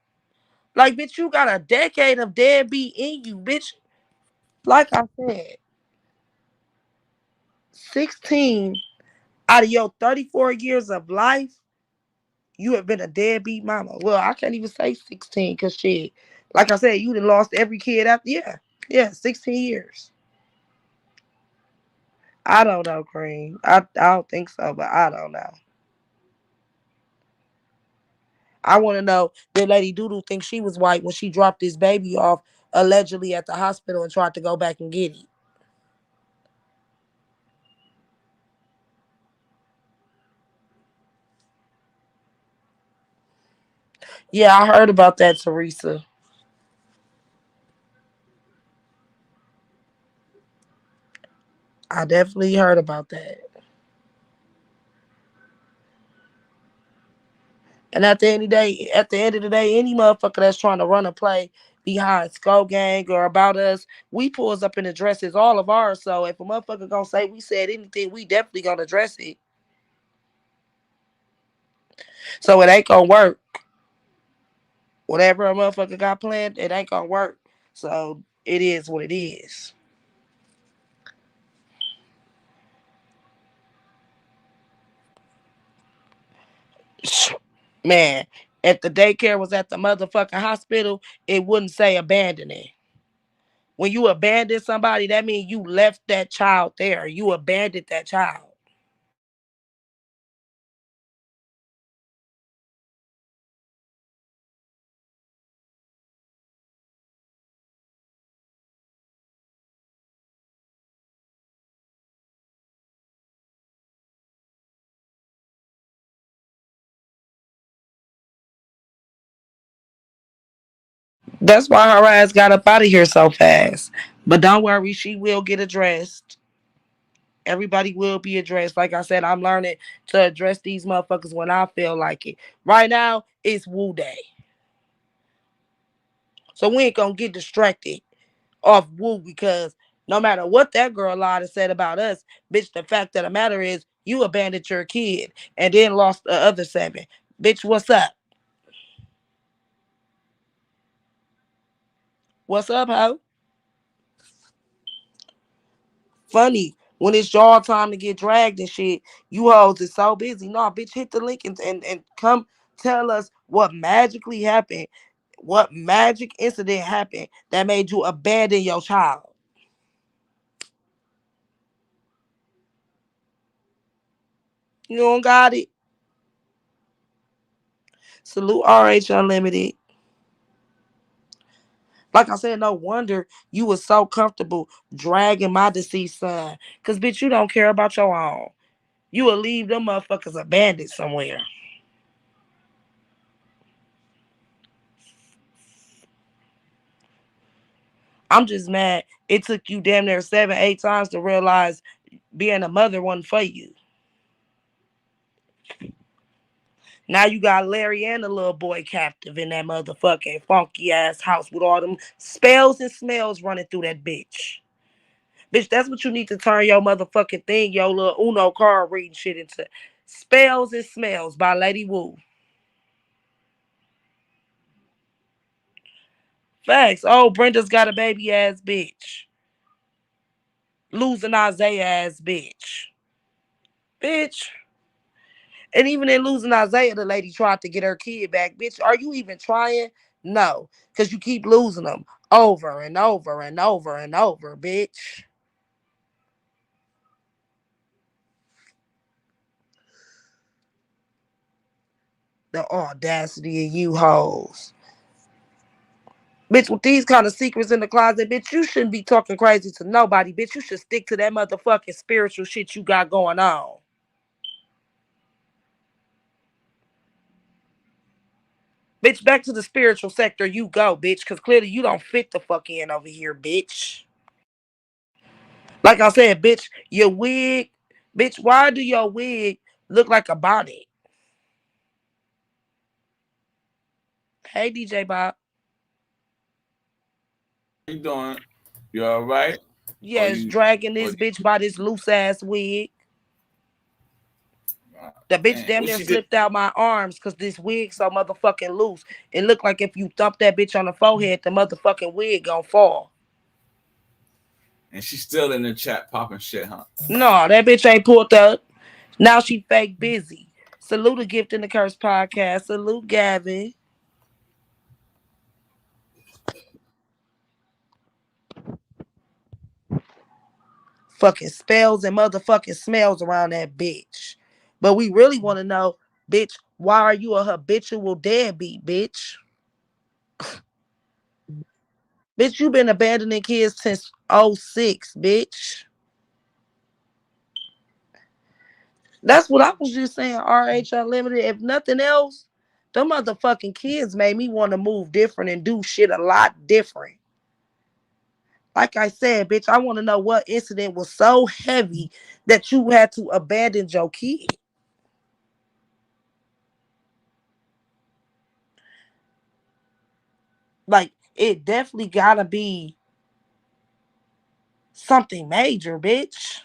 Like, bitch, you got a decade of deadbeat in you, bitch. Like I said, 16 out of your 34 years of life, you have been a deadbeat mama. Well, I can't even say 16 because shit. Like I said, you done lost every kid after, yeah. Yeah, 16 years. I don't know, Cream. I don't think so, but I don't know. I want to know, did Lady Doodoo think she was white when she dropped this baby off allegedly at the hospital and tried to go back and get it? Yeah, I heard about that, Teresa. I definitely heard about that. And at the end of the day, any motherfucker that's trying to run a play behind Skull Gang or about us, we pulls up and addresses all of ours. So if a motherfucker gonna say we said anything, we definitely gonna address it. So it ain't gonna work. Whatever a motherfucker got planned, it ain't gonna work. So it is what it is. Man, if the daycare was at the motherfucking hospital, it wouldn't say abandoning. When you abandon somebody, that means you left that child there. You abandoned that child. That's why her ass got up out of here so fast. But don't worry, she will get addressed. Everybody will be addressed. Like I said, I'm learning to address these motherfuckers when I feel like it. Right now, it's Woo Day. So we ain't gonna get distracted off Woo because no matter what that girl lied and said about us, bitch, the fact of the matter is you abandoned your kid and then lost the other 7. Bitch, what's up? What's up, ho? Funny. When it's y'all time to get dragged and shit, you hoes is so busy. No, bitch, hit the link and come tell us what magically happened. What magic incident happened that made you abandon your child? You don't got it? Salute RH Unlimited. Like I said, no wonder you was so comfortable dragging my deceased son. Cause bitch, you don't care about your own. You will leave them motherfuckers abandoned somewhere. I'm just mad. It took you damn near 7, 8 times to realize being a mother wasn't for you. Now you got Larry and the little boy captive in that motherfucking funky ass house with all them spells and smells running through that bitch. Bitch, that's what you need to turn your motherfucking thing, your little Uno card reading shit into. Spells and Smells by Lady Wu. Facts. Oh, Brenda's got a baby ass bitch. Losing Isaiah ass bitch. Bitch. And even in losing Isaiah, the lady tried to get her kid back. Bitch, are you even trying? No. Because you keep losing them over and over and over and over, bitch. The audacity of you hoes. Bitch, with these kind of secrets in the closet, bitch, you shouldn't be talking crazy to nobody. Bitch, you should stick to that motherfucking spiritual shit you got going on. Bitch, back to the spiritual sector you go, bitch, because clearly you don't fit the fuck in over here, bitch. Like I said, bitch, your wig, bitch, why do your wig look like a bonnet? Hey, DJ Bob. How you doing? You all right? Or Yes, you? dragging Or this bitch by this loose ass wig. The bitch damn, damn what near she did? slipped out my arms because this wig so motherfucking loose. It looked like if you thump that bitch on the forehead, the motherfucking wig gonna fall. And she's still in the chat popping shit, huh? No, that bitch ain't pulled up. Now she fake busy. Salute a gift in the curse podcast. Salute Gavin. Fucking spells and motherfucking smells around that bitch. But we really want to know, bitch, why are you a habitual deadbeat, bitch? Bitch, you been abandoning kids since '06, bitch. That's what I was just saying, RH Unlimited. If nothing else, them motherfucking kids made me want to move different and do shit a lot different. Like I said, bitch, I want to know what incident was so heavy that you had to abandon your kid. Like, it definitely gotta be something major, bitch.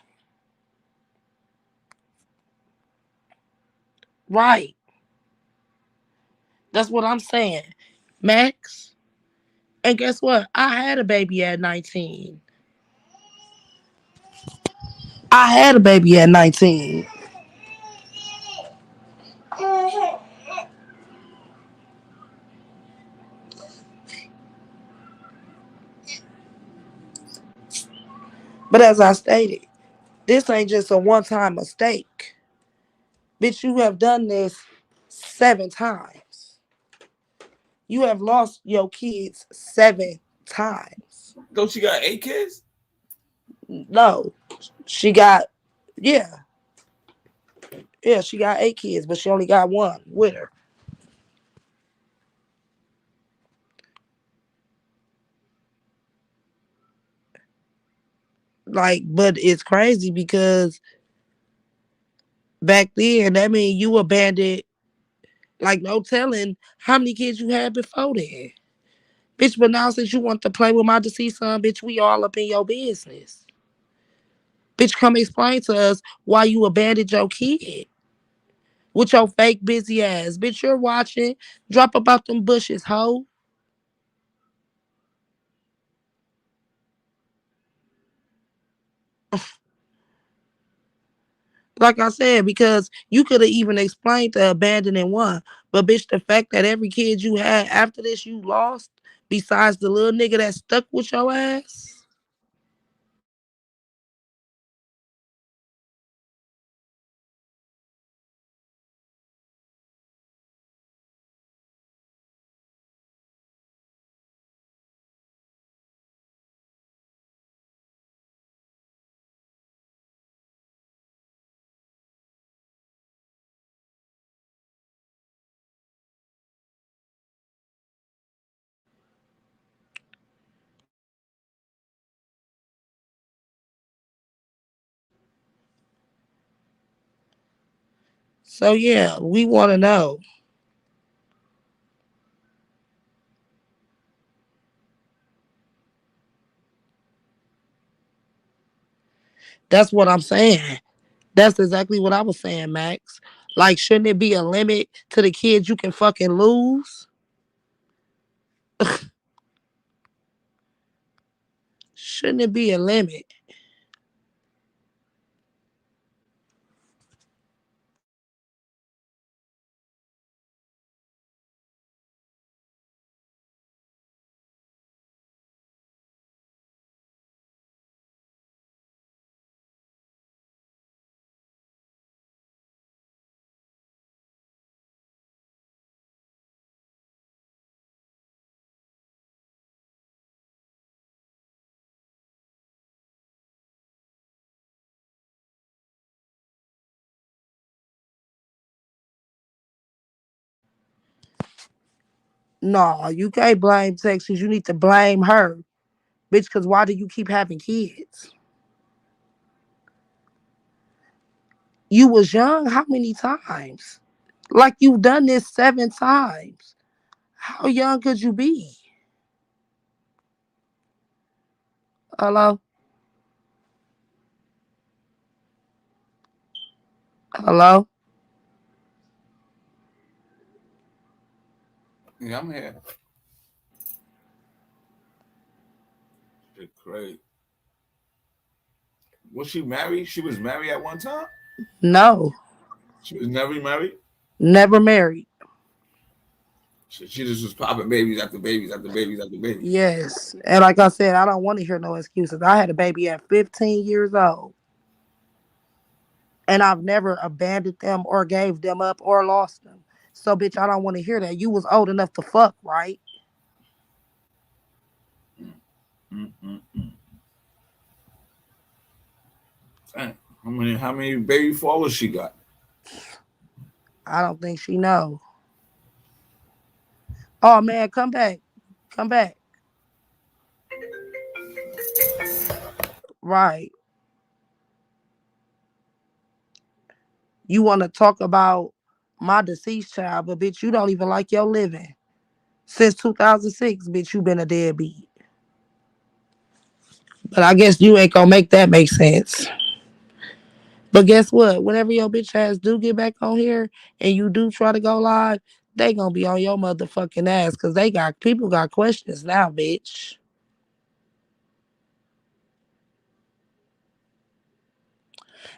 Right. That's what I'm saying. Max. And guess what? I had a baby at 19. I had a baby at 19. But as I stated, this ain't just a one time mistake. Bitch, you have done this 7 times. You have lost your kids 7 times. Don't she got 8 kids? No, she got, yeah, yeah, she got 8 kids, but she only got one with her. Like, but it's crazy because back then, that mean you abandoned Like no telling how many kids you had before then. Bitch, but now since you want to play with my deceased son, bitch, we all up in your business. Bitch, come explain to us why you abandoned your kid with your fake busy ass. Bitch, you're watching. Drop about them bushes, hoe. Like I said, because you could have even explained the abandoning one. But bitch, the fact that every kid you had after this you lost, besides the little nigga that stuck with your ass. So yeah, we want to know. That's what I'm saying. That's exactly what I was saying, Max. Like, shouldn't it be a limit to the kids you can fucking lose? Shouldn't it be a limit? No, you can't blame Texas. You need to blame her. Bitch, because why do you keep having kids? You was young how many times? Like, you've done this 7 times. How young could you be? Hello? Hello? Yeah, I'm here. Shit crazy. Was she married? She was married at one time? No. She was never married? Never married. She just was popping babies after babies after babies after babies. Yes. And like I said, I don't want to hear no excuses. I had a baby at 15 years old. And I've never abandoned them or gave them up or lost them. So, bitch, I don't want to hear that. You was old enough to fuck, right? Mm-mm-mm. Damn. How many baby fathers she got? I don't think she know. Oh man, come back. Come back. Right. You want to talk about my deceased child, but bitch, you don't even like your living. Since 2006, bitch, you been a deadbeat. But I guess you ain't gonna make that make sense. But guess what? Whenever your bitch ass do get back on here and you do try to go live, they gonna be on your motherfucking ass because they got people got questions now, bitch.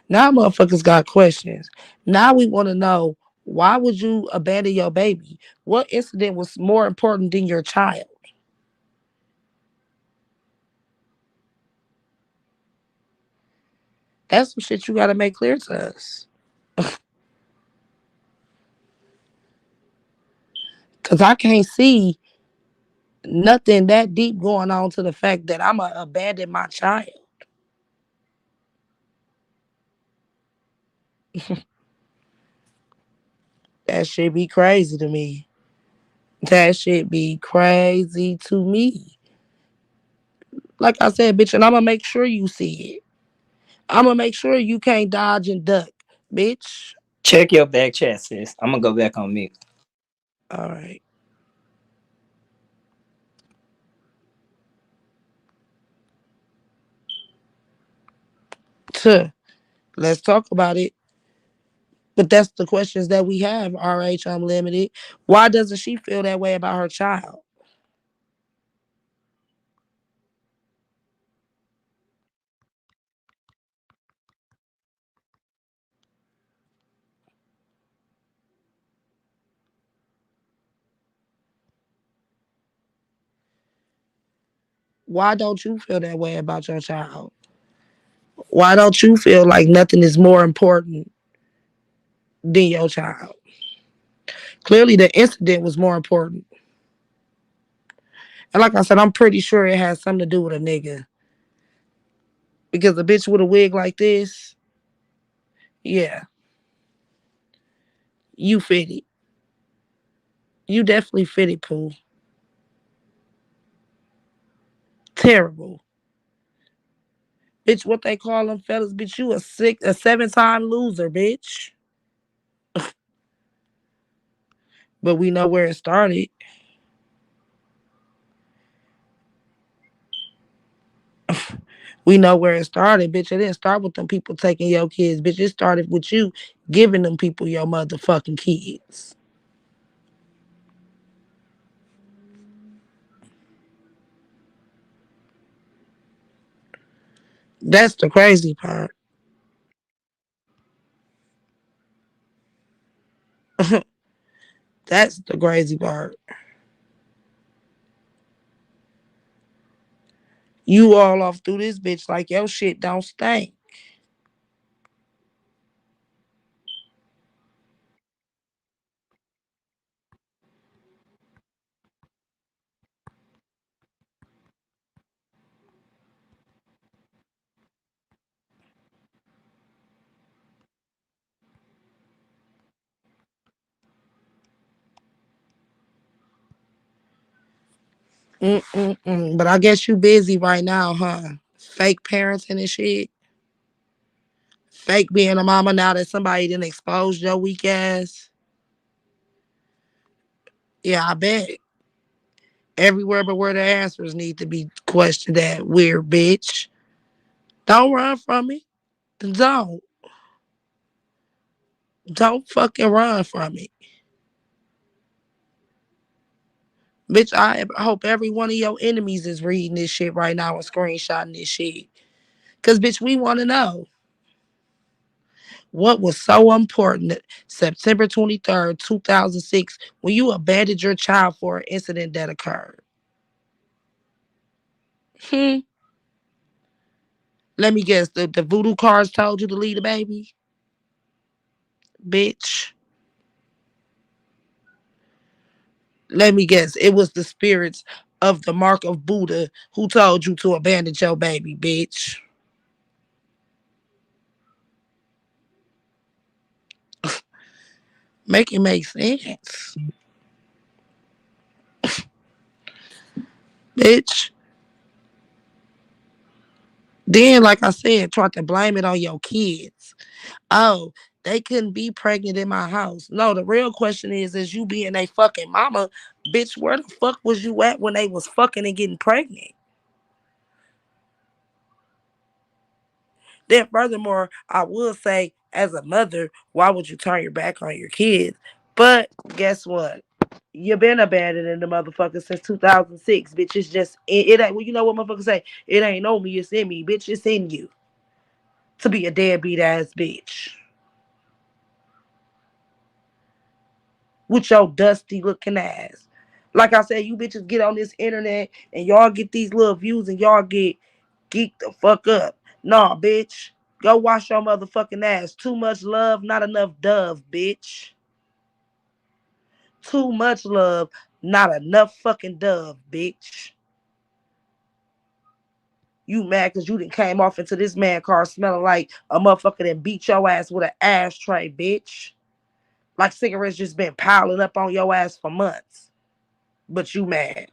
Now motherfuckers got questions. Now we want to know, why would you abandon your baby? What incident was more important than your child? That's some shit you gotta make clear to us. Cause I can't see nothing that deep going on to the fact that I'ma abandon my child. That shit be crazy to me. That shit be crazy to me. Like I said, bitch, and I'ma make sure you see it. I'ma make sure you can't dodge and duck, bitch. Check your back chat, sis. I'm gonna go back on mute. All right. Tuh. Let's talk about it. But that's the questions that we have, RH Unlimited. Why doesn't she feel that way about her child? Why don't you feel that way about your child? Why don't you feel like nothing is more important than your child? Clearly, the incident was more important. And like I said, I'm pretty sure it has something to do with a nigga. Because a bitch with a wig like this, yeah, you fit it. You definitely fit it, Pooh. Terrible. Bitch, what they call them fellas, bitch, you a 7-time loser, bitch. But we know where it started. We know where it started, bitch. It didn't start with them people taking your kids, bitch. It started with you giving them people your motherfucking kids. That's the crazy part. That's the crazy part. You all off through this bitch like your shit don't stink. Mm-mm-mm. But I guess you busy right now, huh? Fake parenting and shit. Fake being a mama now that somebody didn't expose your weak ass. Yeah, I bet. Everywhere but where the answers need to be questioned at, weird bitch. Don't run from me. Don't. Don't fucking run from it. Bitch, I hope every one of your enemies is reading this shit right now and screenshotting this shit. Cause bitch, we wanna know what was so important that September 23rd, 2006, when you abandoned your child for an incident that occurred. Hmm. Let me guess, the voodoo cards told you to leave the baby? Bitch. Let me guess, it was the spirits of the mark of Buddha who told you to abandon your baby, bitch. Make it make sense. Bitch. Then, like I said, try to blame it on your kids. Oh, they couldn't be pregnant in my house. No, the real question is you being a fucking mama, bitch, where the fuck was you at when they was fucking and getting pregnant? Then furthermore, I will say, as a mother, why would you turn your back on your kids? But guess what? You've been abandoning the motherfucker since 2006, bitch. It's just, it ain't, well, you know what motherfuckers say? It ain't on me, it's in me, bitch. It's in you to be a deadbeat ass bitch. With your dusty looking ass. Like I said, you bitches get on this internet and y'all get these little views and y'all get geeked the fuck up. Nah, bitch. Go wash your motherfucking ass. Too much love, not enough dove, bitch. Too much love, not enough fucking dove, bitch. You mad because you done came off into this man car smelling like a motherfucker that beat your ass with an ashtray, bitch. Like cigarettes just been piling up on your ass for months. But you mad.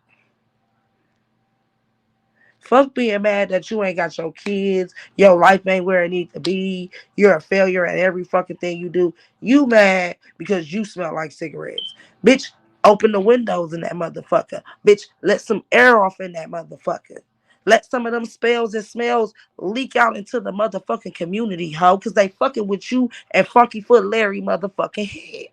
Fuck being mad that you ain't got your kids, your life ain't where it needs to be, you're a failure at every fucking thing you do. You mad because you smell like cigarettes. Bitch, Open the windows in that motherfucker. Bitch, let some air off in that motherfucker. Let some of them spells and smells leak out into the motherfucking community, ho, because they fucking with you and Funky Foot Larry motherfucking head.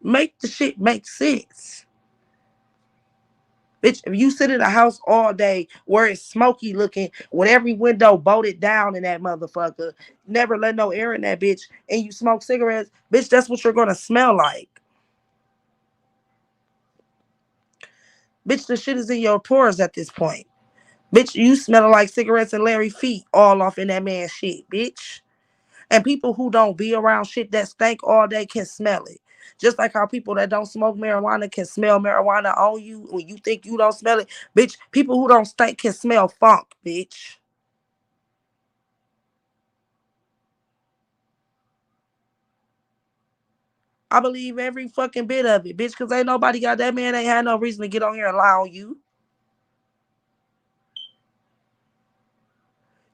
Make the shit make sense. Bitch, if you sit in a house all day where it's smoky looking, with every window bolted down in that motherfucker, never let no air in that bitch, and you smoke cigarettes, bitch, that's what you're gonna smell like. Bitch, the shit is in your pores at this point. Bitch, you smelling like cigarettes and Larry feet all off in that man's shit, bitch. And people who don't be around shit that stank all day can smell it. Just like how people that don't smoke marijuana can smell marijuana on you when you think you don't smell it. Bitch, people who don't stink can smell funk, bitch. I believe every fucking bit of it, bitch, because ain't nobody got that man ain't had no reason to get on here and lie on you.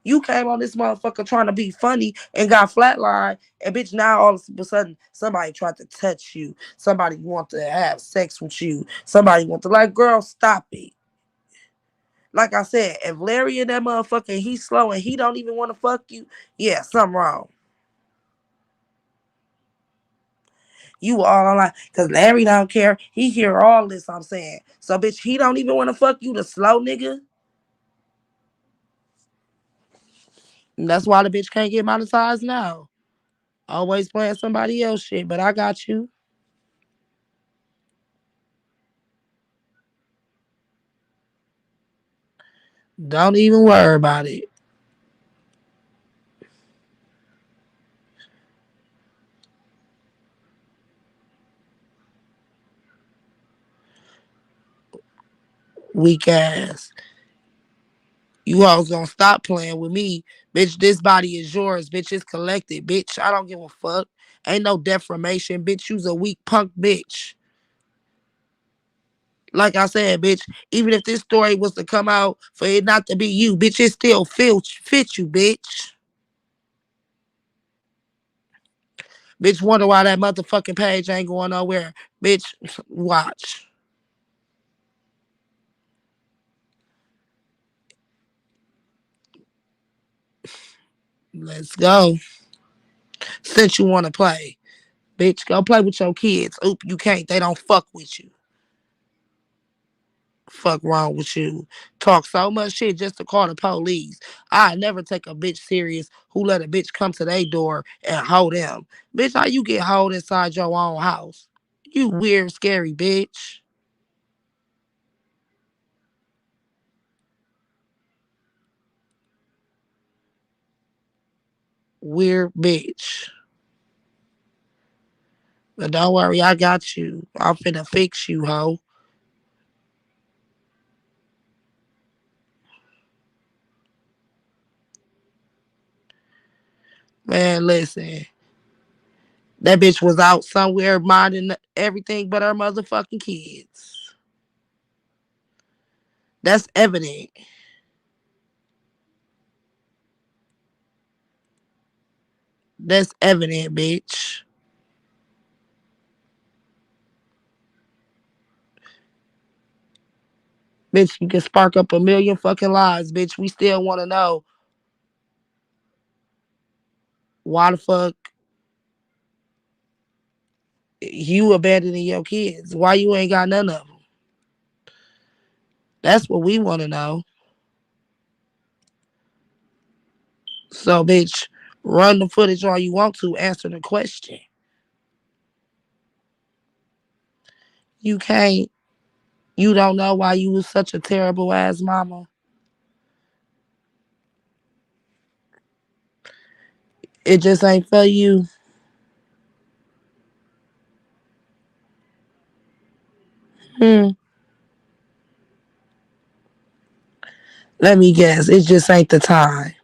You came on this motherfucker trying to be funny and got flatlined, and bitch, now all of a sudden somebody tried to touch you. Somebody want to have sex with you. Somebody want to like, girl, stop it. Like I said, if Larry and that motherfucker he's slow and he don't even want to fuck you, yeah, something wrong. You all online because Larry don't care. He hear all this I'm saying. So bitch, he don't even want to fuck you, the slow nigga. And that's why the bitch can't get monetized now. Always playing somebody else shit, but I got you. Don't even worry about it. Weak ass. You all gonna stop playing with me. Bitch, this body is yours. Bitch, it's collected. Bitch, I don't give a fuck. Ain't no defamation. Bitch, you's a weak punk bitch. Like I said, bitch, even if this story was to come out for it not to be you, bitch, it still fit you, bitch. Bitch, wonder why that motherfucking page ain't going nowhere. Bitch, watch. Let's go. Since you want to play. Bitch, go play with your kids. Oop, you can't. They don't fuck with you. Fuck wrong with you? Talk so much shit just to call the police. I never take a bitch serious who let a bitch come to their door and hold them. Bitch, how you get hold inside your own house? You weird, scary bitch. Weird bitch. But don't worry, I got you. I'm finna fix you, ho. Man, listen. That bitch was out somewhere minding everything but her motherfucking kids. That's evident. That's evident, bitch. Bitch, you can spark up a million fucking lies, bitch. We still want to know why the fuck you abandoning your kids. Why you ain't got none of them? That's what we want to know. So, bitch, run the footage all you want to. Answer the question. You can't. You don't know why you was such a terrible ass mama. It just ain't for you. Hmm. Let me guess. It just ain't the time.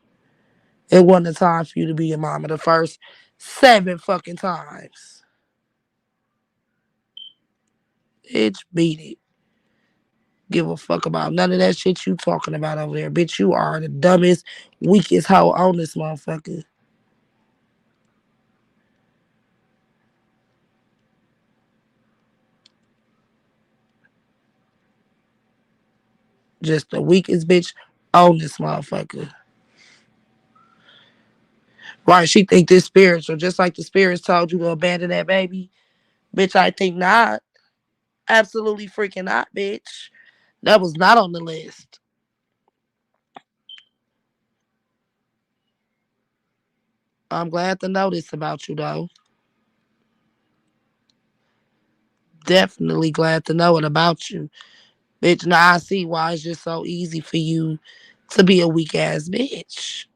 It wasn't the time for you to be a mama the first 7 fucking times. Bitch, beat it. Give a fuck about none of that shit you talking about over there. Bitch, you are the dumbest, weakest hoe on this motherfucker. Just the weakest bitch on this motherfucker. Right, she think this spiritual, just like the spirits told you to abandon that baby. Bitch, I think not. Absolutely freaking not, bitch. That was not on the list. I'm glad to know this about you, though. Definitely glad to know it about you. Bitch, now I see why it's just so easy for you to be a weak ass bitch.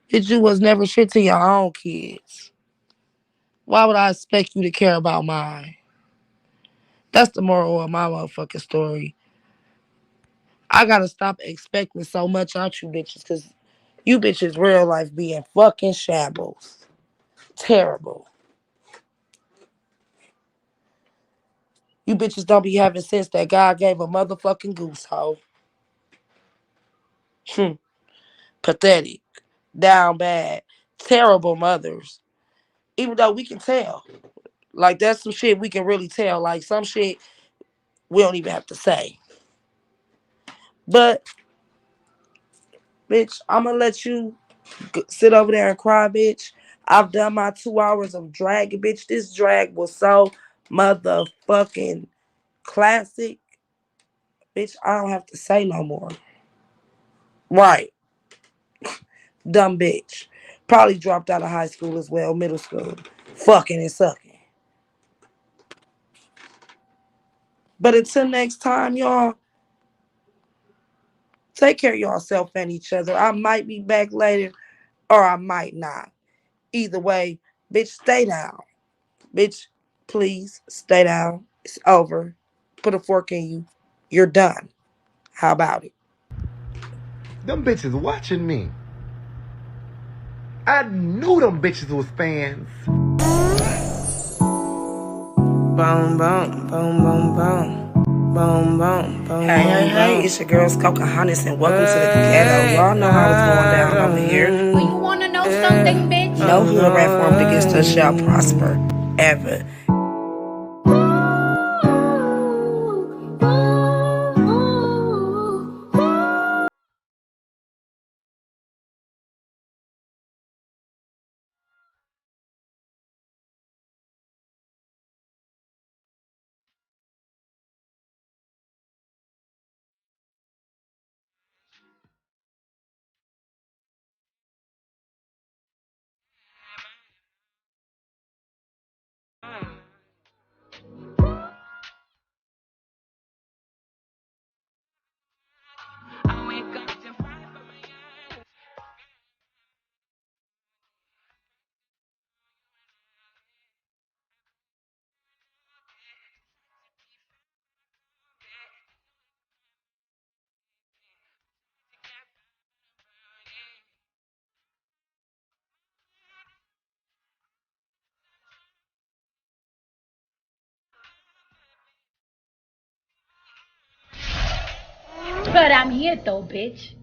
Bitch, you was never shit to your own kids. Why would I expect you to care about mine? That's the moral of my motherfucking story. I gotta stop expecting so much out you bitches, cause you bitches real life being fucking shambles. Terrible. You bitches don't be having sense that God gave a motherfucking goose hoe. Pathetic. Down bad. Terrible mothers. Even though we can tell. Like that's some shit we can really tell. Like some shit we don't even have to say. But bitch, I'ma let you sit over there and cry, bitch. I've done my 2 hours of dragging, bitch. This drag was so motherfucking classic. Bitch, I don't have to say no more. Right. Dumb bitch. Probably dropped out of high school as well, middle school. Fucking and sucking. But until next time, y'all, take care of yourself and each other. I might be back later or I might not. Either way, bitch, stay down. Bitch, please stay down. It's over. Put a fork in you. You're done. How about it? Them bitches watching me. I knew them bitches was fans. Boom, boom, boom, boom, boom. Boom, boom, boom. Hey, hey, hey, it's your girl Pocahontas and welcome to the ghetto. Y'all know how it's going down over here. Do you wanna know something, bitch? No hood rat formed against us shall prosper. Ever. But I'm here though, bitch.